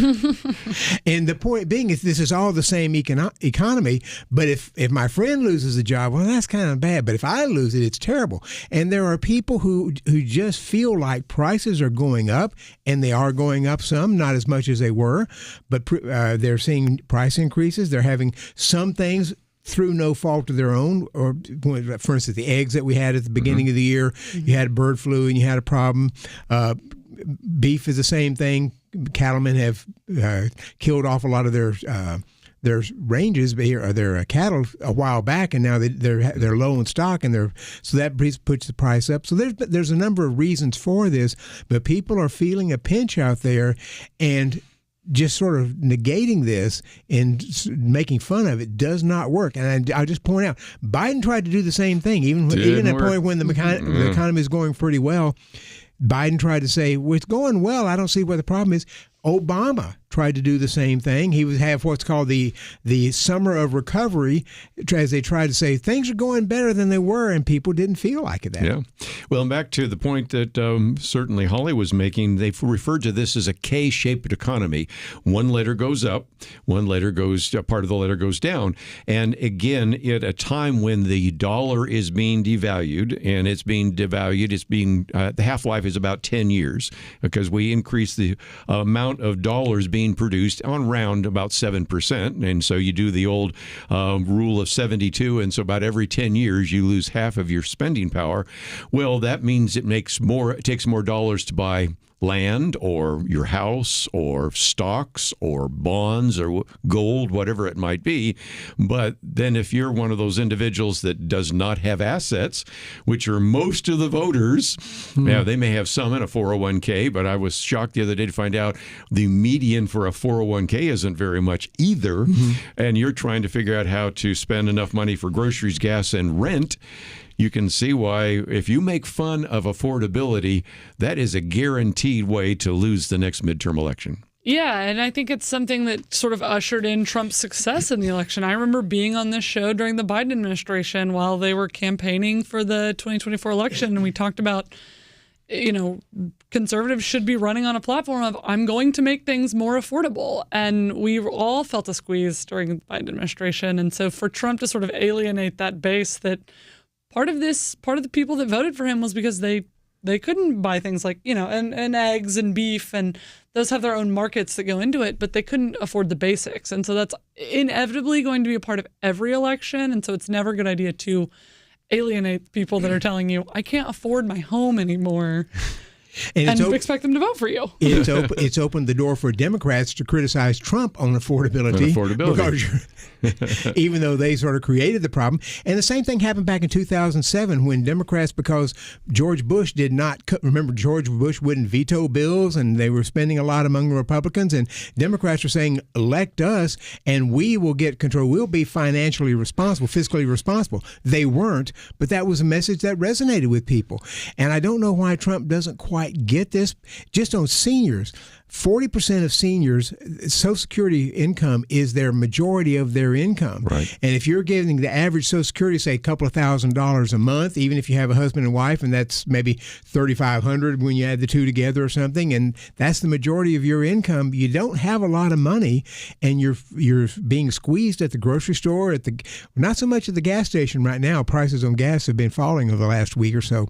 And the point being is this is all the same economy, but if my friend loses a job, well, that's kind of bad. But if I lose it, it's terrible. And there are people who just feel like prices are going up, and they are going up some, not as much as they were, but they're seeing price increases. They're having some things through no fault of their own, or for instance, the eggs that we had at the beginning of the year, you had bird flu and you had a problem. Beef is the same thing. Cattlemen have killed off a lot of their ranges, or their cattle a while back, and now they're low in stock, and so that puts the price up. So there's a number of reasons for this, but people are feeling a pinch out there, and just sort of negating this and making fun of it does not work. And I just point out, Biden tried to do the same thing, even at a point when the economy is going pretty well. Biden tried to say, well, it's going well. I don't see what the problem is. Obama tried to do the same thing. He would have what's called the summer of recovery, as they tried to say things are going better than they were, and people didn't feel like it. Yeah. Well, and back to the point that certainly Holly was making, they referred to this as a K-shaped economy. One letter goes up, one letter goes, part of the letter goes down. And again, at a time when the dollar is being devalued, and it's being devalued, it's being, the half-life is about 10 years, because we increase the amount of dollars being produced on round about 7%. And so you do the old rule of 72. And so about every 10 years, you lose half of your spending power. Well, that means it takes more dollars to buy land or your house or stocks or bonds or gold, whatever it might be. But then if you're one of those individuals that does not have assets, which are most of the voters, now they may have some in a 401k, but I was shocked the other day to find out the median for a 401k isn't very much either. And you're trying to figure out how to spend enough money for groceries, gas, and rent. You can see why, if you make fun of affordability, that is a guaranteed way to lose the next midterm election. Yeah, and I think it's something that sort of ushered in Trump's success in the election. I remember being on this show during the Biden administration while they were campaigning for the 2024 election, and we talked about, conservatives should be running on a platform of, I'm going to make things more affordable. And we all felt a squeeze during the Biden administration. And so for Trump to sort of alienate that base, that part of the people that voted for him was because they couldn't buy things like, and eggs and beef, and those have their own markets that go into it, but they couldn't afford the basics. And so that's inevitably going to be a part of every election. And so it's never a good idea to alienate people that are telling you, I can't afford my home anymore. And expect them to vote for you. It's opened the door for Democrats to criticize Trump on affordability. Because even though they sort of created the problem. And the same thing happened back in 2007 when Democrats, because George Bush did not, remember George Bush wouldn't veto bills and they were spending a lot among the Republicans, and Democrats were saying, elect us and we will get control. We'll be financially responsible, fiscally responsible. They weren't, but that was a message that resonated with people. And I don't know why Trump doesn't quite get this. Just on seniors, 40% of seniors' Social Security income is their majority of their income. Right. And if you're giving the average Social Security, say, a couple of $1,000s a month, even if you have a husband and wife, and that's maybe $3,500 when you add the two together or something, and that's the majority of your income, you don't have a lot of money, and you're being squeezed at the grocery store, not so much at the gas station right now. Prices on gas have been falling over the last week or so,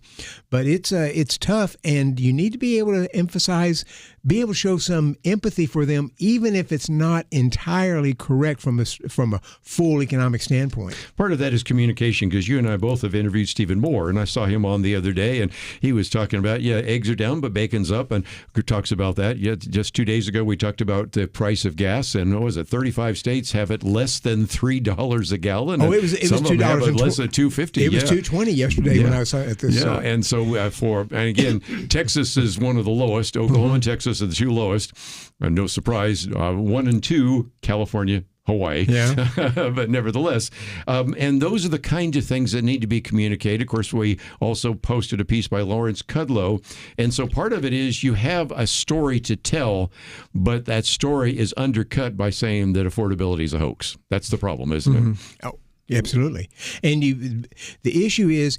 but it's tough, and you need to be able to be able to show some empathy for them, even if it's not entirely correct from a full economic standpoint. Part of that is communication, because you and I both have interviewed Stephen Moore, and I saw him on the other day, and he was talking about, eggs are down, but bacon's up, and talks about that. Just 2 days ago, we talked about the price of gas, and what was it, 35 states have it less than $3 a gallon. Oh, it was $2. Less than $2.50. It was $2.20 yesterday when I was at this. Yeah, and so and again, Texas is one of the lowest. Oklahoma and Texas are the two lowest. No surprise, 1 and 2, California, Hawaii. Yeah. But nevertheless, and those are the kinds of things that need to be communicated. Of course, we also posted a piece by Lawrence Kudlow. And so part of it is you have a story to tell, but that story is undercut by saying that affordability is a hoax. That's the problem, isn't it? Oh, absolutely. And the issue is,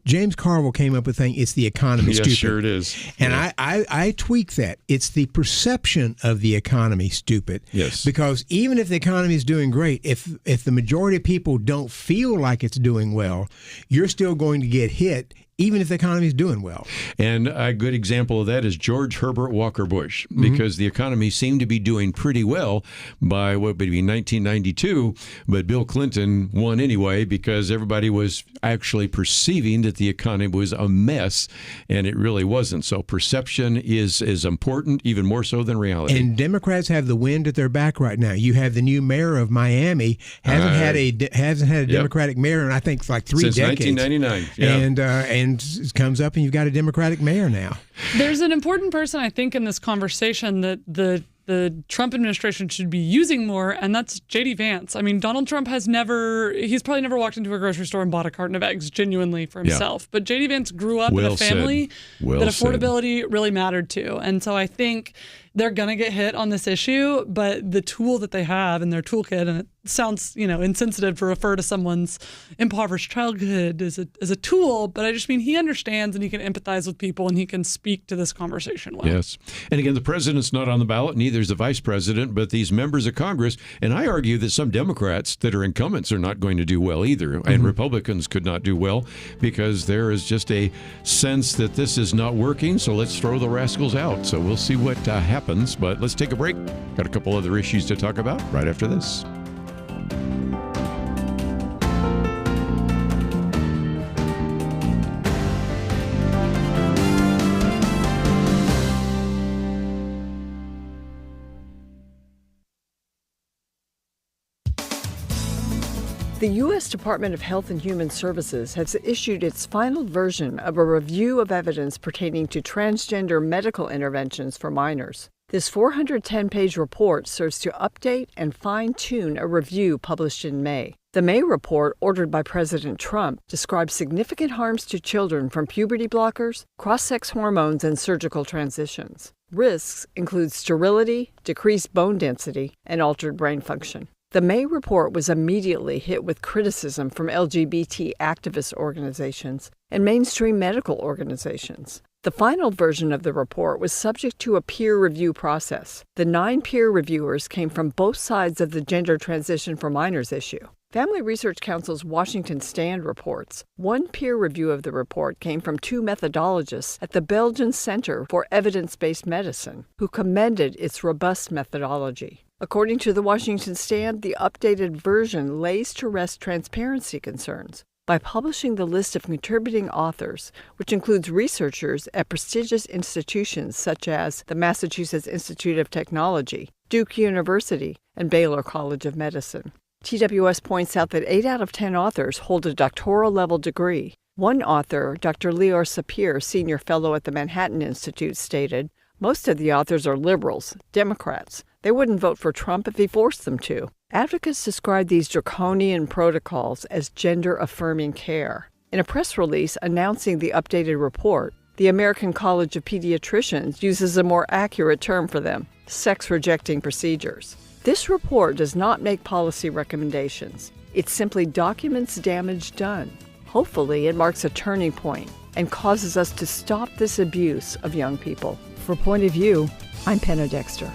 James Carville came up with a thing, it's the economy stupid. Yes, sure it is. And I tweak that. It's the perception of the economy stupid. Yes. Because even if the economy is doing great, if the majority of people don't feel like it's doing well, you're still going to get hit, even if the economy is doing well. And a good example of that is George Herbert Walker Bush, because the economy seemed to be doing pretty well by what would be 1992, but Bill Clinton won anyway because everybody was actually perceiving that the economy was a mess, and it really wasn't. So perception is important, even more so than reality. And Democrats have the wind at their back right now. You have the new mayor of Miami, hasn't had a Democratic mayor in, I think, like 3 decades. Since 1999. Yeah. And and it comes up and you've got a Democratic mayor now. There's an important person, I think, in this conversation that the Trump administration should be using more, and that's J.D. Vance. I mean, Donald Trump he's probably never walked into a grocery store and bought a carton of eggs genuinely for himself. Yeah. But J.D. Vance grew up in a family that affordability really mattered to. And so I think they're going to get hit on this issue, but the tool that they have in their toolkit, and it sounds, insensitive to refer to someone's impoverished childhood as a tool, but I just mean he understands and he can empathize with people and he can speak to this conversation well. Yes. And again, the president's not on the ballot, neither is the vice president, but these members of Congress, and I argue that some Democrats that are incumbents are not going to do well either, and Republicans could not do well because there is just a sense that this is not working, so let's throw the rascals out. So we'll see what happens, but let's take a break. Got a couple other issues to talk about right after this. The U.S. Department of Health and Human Services has issued its final version of a review of evidence pertaining to transgender medical interventions for minors. This 410-page report serves to update and fine-tune a review published in May. The May report, ordered by President Trump, describes significant harms to children from puberty blockers, cross-sex hormones, and surgical transitions. Risks include sterility, decreased bone density, and altered brain function. The May report was immediately hit with criticism from LGBT activist organizations and mainstream medical organizations. The final version of the report was subject to a peer review process. The 9 peer reviewers came from both sides of the gender transition for minors issue. Family Research Council's Washington Stand reports one peer review of the report came from 2 methodologists at the Belgian Center for Evidence-Based Medicine, who commended its robust methodology. According to the Washington Stand, the updated version lays to rest transparency concerns by publishing the list of contributing authors, which includes researchers at prestigious institutions such as the Massachusetts Institute of Technology, Duke University, and Baylor College of Medicine. TWS points out that 8 out of 10 authors hold a doctoral-level degree. One author, Dr. Lior Sapir, senior fellow at the Manhattan Institute, stated, "Most of the authors are liberals, Democrats. They wouldn't vote for Trump if he forced them to." Advocates describe these draconian protocols as gender-affirming care. In a press release announcing the updated report, the American College of Pediatricians uses a more accurate term for them, sex-rejecting procedures. This report does not make policy recommendations. It simply documents damage done. Hopefully, it marks a turning point and causes us to stop this abuse of young people. For Point of View, I'm Penna Dexter.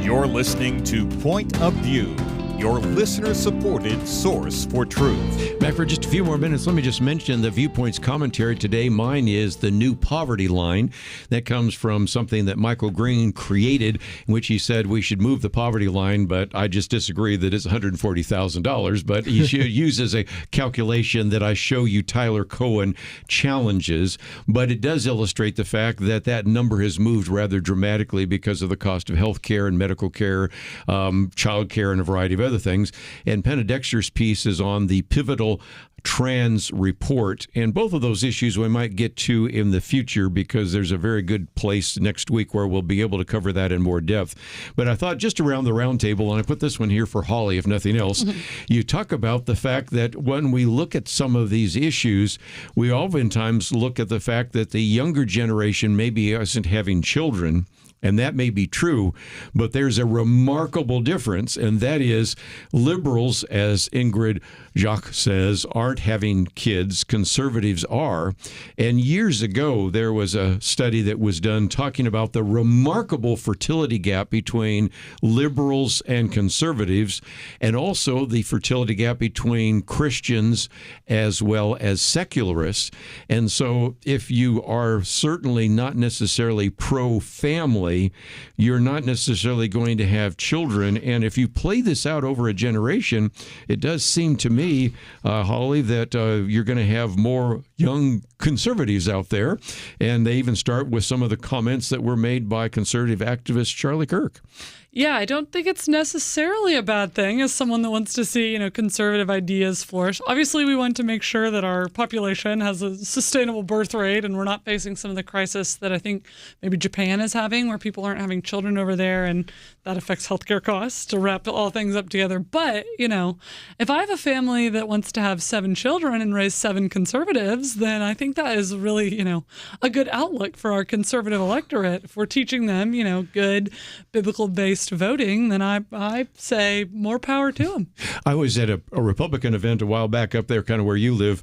You're listening to Point of View, your listener-supported source for truth. Back for just a few more minutes. Let me just mention the Viewpoints commentary today. Mine is the new poverty line. That comes from something that Michael Green created, in which he said we should move the poverty line, but I just disagree that it's $140,000. But he uses a calculation that I show you Tyler Cohen challenges. But it does illustrate the fact that that number has moved rather dramatically because of the cost of health care and medical care, child care, and a variety of other things. And Penna Dexter's piece is on the pivotal trans report. And both of those issues we might get to in the future, because there's a very good place next week where we'll be able to cover that in more depth. But I thought just around the round table, and I put this one here for Holly, if nothing else, you talk about the fact that when we look at some of these issues, we oftentimes look at the fact that the younger generation maybe isn't having children. And that may be true, but there's a remarkable difference, and that is liberals, as Ingrid Jacques says, aren't having kids. Conservatives are. And years ago, there was a study that was done talking about the remarkable fertility gap between liberals and conservatives, and also the fertility gap between Christians as well as secularists. And so if you are certainly not necessarily pro-family, you're not necessarily going to have children. And if you play this out over a generation, it does seem to me, Holly, that you're going to have more young conservatives out there. And they even start with some of the comments that were made by conservative activist Charlie Kirk. Yeah, I don't think it's necessarily a bad thing as someone that wants to see, conservative ideas flourish. Obviously, we want to make sure that our population has a sustainable birth rate and we're not facing some of the crisis that I think maybe Japan is having, where people aren't having children over there, and that affects healthcare costs, to wrap all things up together. But, if I have a family that wants to have 7 children and raise 7 conservatives, then I think that is really, a good outlook for our conservative electorate. If we're teaching them, good biblical-based voting, then I say more power to them. I was at a Republican event a while back up there, kind of where you live,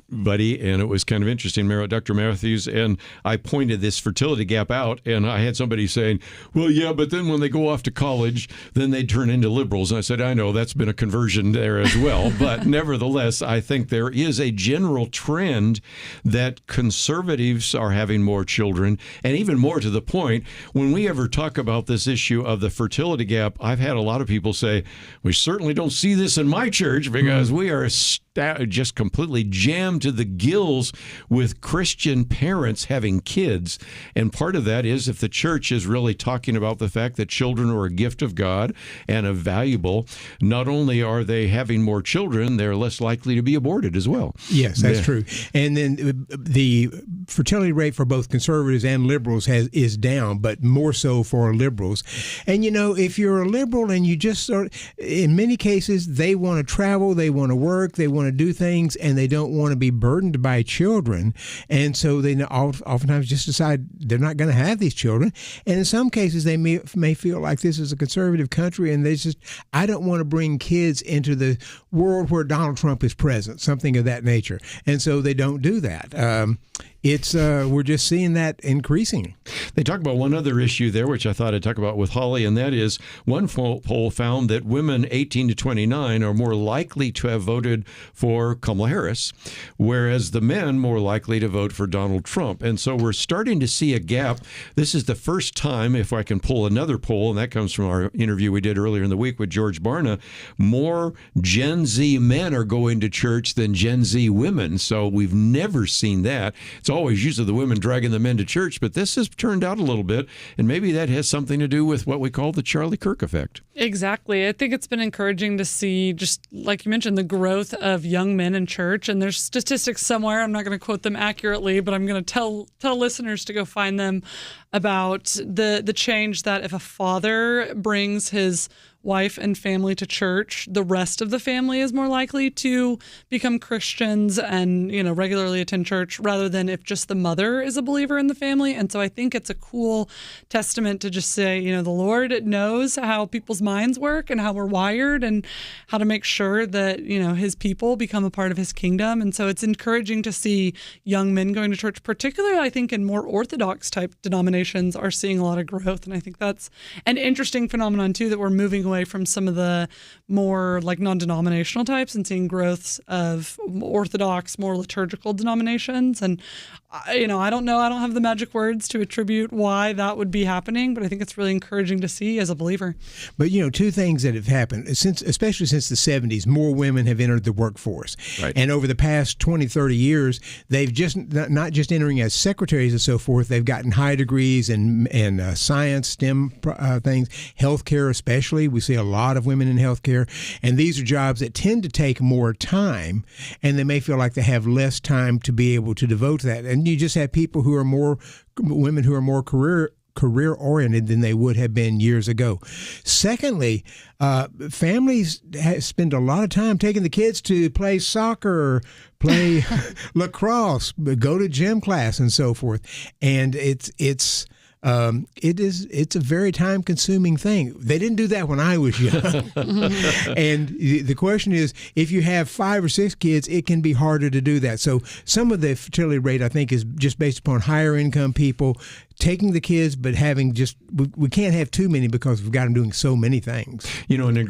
buddy, and it was kind of interesting, Dr. Matthews, and I pointed this fertility gap out, and I had somebody saying, well, yeah, but then when they go off to college, then they turn into liberals. And I said, I know, that's been a conversion there as well, but nevertheless, I think there is a general trend that conservatives are having more children, and even more to the point, when we ever talk about this issue of the fertility gap, I've had a lot of people say, we certainly don't see this in my church, because we are just completely jammed to the gills with Christian parents having kids. And part of that is if the church is really talking about the fact that children are a gift of God and are valuable, not only are they having more children, they're less likely to be aborted as well. Yes, that's true. And then the fertility rate for both conservatives and liberals is down, but more so for liberals. And, if you're a liberal and you just in many cases, they want to travel, they want to work, they want to do things, and they don't want to be burdened by children. And so they oftentimes just decide they're not going to have these children. And in some cases, they may feel like this is a conservative country, and I don't want to bring kids into the world where Donald Trump is present, something of that nature. And so they don't do that. We're just seeing that increasing. They talk about one other issue there, which I thought I'd talk about with Holly, and that is one poll found that women 18 to 29 are more likely to have voted for Kamala Harris, whereas the men more likely to vote for Donald Trump. And so we're starting to see a gap. This is the first time, if I can pull another poll, and that comes from our interview we did earlier in the week with George Barna, more Gen Z men are going to church than Gen Z women. So we've never seen that. It's always usually the women dragging the men to church, but this has turned out a little bit, and maybe that has something to do with what we call the Charlie Kirk effect. Exactly. I think it's been encouraging to see, just like you mentioned, the growth of young men in church. And there's statistics somewhere, I'm not going to quote them accurately, but I'm going to tell listeners to go find them, about the change that if a father brings his wife and family to church, the rest of the family is more likely to become Christians and, regularly attend church, rather than if just the mother is a believer in the family. And so I think it's a cool testament to just say, the Lord knows how people's minds work and how we're wired and how to make sure that, his people become a part of his kingdom. And so it's encouraging to see young men going to church, particularly I think in more Orthodox type denominations are seeing a lot of growth. And I think that's an interesting phenomenon too, that we're moving away from some of the more like non-denominational types and seeing growths of Orthodox, more liturgical denominations. And, I don't know. I don't have the magic words to attribute why that would be happening, but I think it's really encouraging to see as a believer. But, two things that have happened, especially since the 70s, more women have entered the workforce. Right. And over the past 20, 30 years, they've just not just entering as secretaries and so forth, they've gotten high degrees in science, STEM things, healthcare especially. We We see a lot of women in healthcare, and these are jobs that tend to take more time, and they may feel like they have less time to be able to devote to that. And you just have women who are more career-oriented than they would have been years ago. Secondly, families spend a lot of time taking the kids to play soccer, play lacrosse, go to gym class, and so forth. And it's a very time-consuming thing. They didn't do that when I was young. And the question is, if you have 5 or 6 kids, it can be harder to do that. So some of the fertility rate, I think, is just based upon higher income people taking the kids, but having we can't have too many because we've got them doing so many things. You know, in an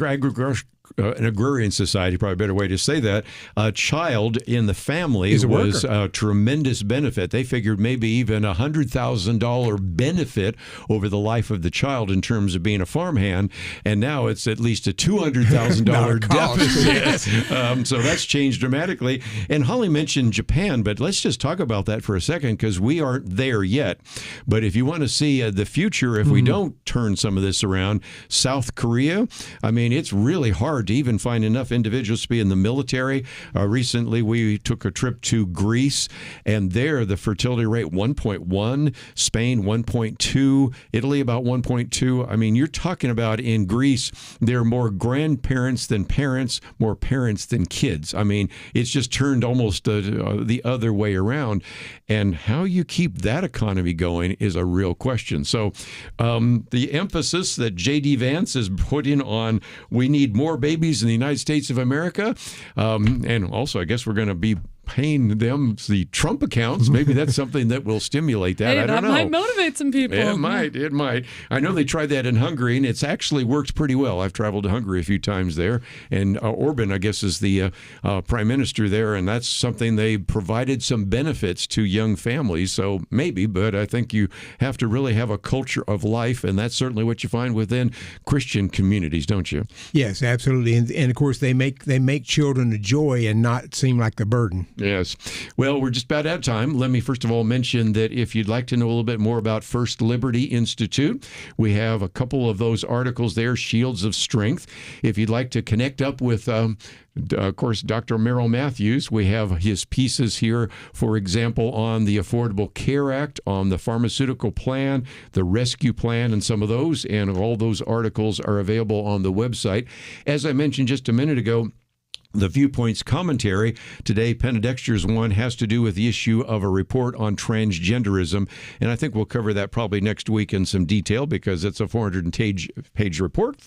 agrarian society, probably a better way to say that, a child in the family was a tremendous benefit. They figured maybe even $100,000 benefit over the life of the child in terms of being a farmhand, and now it's at least a $200,000 deficit. So that's changed dramatically. And Holly mentioned Japan, but let's just talk about that for a second because we aren't there yet. But if you want to see the future, if we don't turn some of this around, South Korea, I mean, it's really hard to even find enough individuals to be in the military. Recently, we took a trip to Greece, and there the fertility rate 1.1, Spain 1.2, Italy about 1.2. I mean, you're talking about in Greece, there are more grandparents than parents, more parents than kids. I mean, it's just turned almost the other way around. And how you keep that economy going is a real question. So the emphasis that J.D. Vance is putting on we need more babies in the United States of America, and also I guess we're going to be paying them the Trump accounts. Maybe that's something that will stimulate that. Hey, I don't know. That might motivate some people. It might. I know they tried that in Hungary, and it's actually worked pretty well. I've traveled to Hungary a few times there, and Orban, I guess, is the prime minister there, and that's something they provided some benefits to young families. So maybe, but I think you have to really have a culture of life, and that's certainly what you find within Christian communities, don't you? Yes, absolutely. And of course, they make children a joy and not seem like a burden. Yes. Well, we're just about out of time. Let me first of all mention that if you'd like to know a little bit more about First Liberty Institute, we have a couple of those articles there, Shields of Strength. If you'd like to connect up with, of course, Dr. Merrill Matthews, we have his pieces here, for example, on the Affordable Care Act, on the pharmaceutical plan, the rescue plan, and some of those. And all those articles are available on the website. As I mentioned just a minute ago, the Viewpoints commentary today, Penedexter's one, has to do with the issue of a report on transgenderism, and I think we'll cover that probably next week in some detail because it's a 410-page report,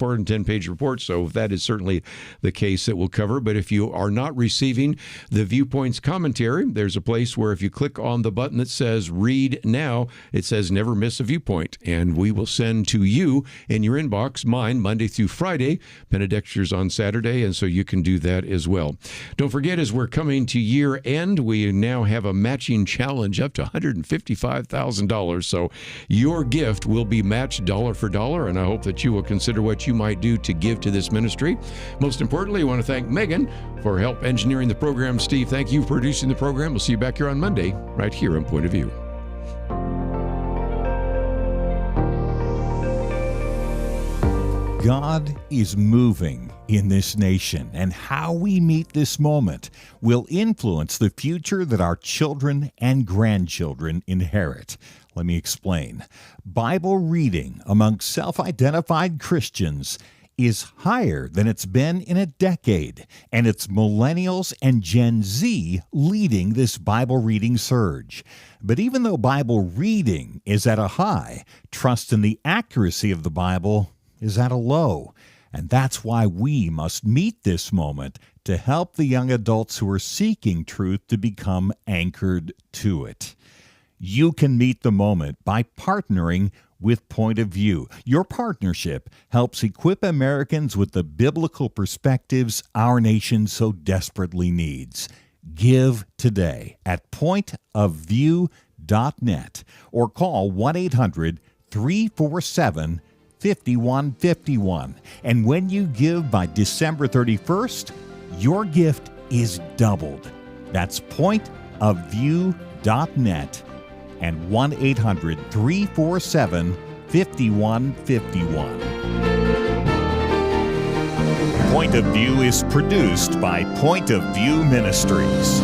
so that is certainly the case that we'll cover. But if you are not receiving the Viewpoints commentary, there's a place where if you click on the button that says Read Now, it says Never Miss a Viewpoint, and we will send to you in your inbox, mine, Monday through Friday, Penedexter's on Saturday, and so you can do that as well. Don't forget, as we're coming to year end, we now have a matching challenge up to $155,000. So your gift will be matched dollar for dollar, and I hope that you will consider what you might do to give to this ministry. Most importantly, I want to thank Megan for help engineering the program. Steve, thank you for producing the program. We'll see you back here on Monday, right here on Point of View. God is moving in this nation, and how we meet this moment will influence the future that our children and grandchildren inherit. Let me explain. Bible reading among self-identified Christians is higher than it's been in a decade, and it's millennials and Gen Z leading this Bible reading surge. But even though Bible reading is at a high, trust in the accuracy of the Bible is at a low. And that's why we must meet this moment to help the young adults who are seeking truth to become anchored to it. You can meet the moment by partnering with Point of View. Your partnership helps equip Americans with the biblical perspectives our nation so desperately needs. Give today at pointofview.net or call 1-800-347-5151. And when you give by December 31st, your gift is doubled. That's pointofview.net and 1-800-347-5151. Point of View is produced by Point of View Ministries.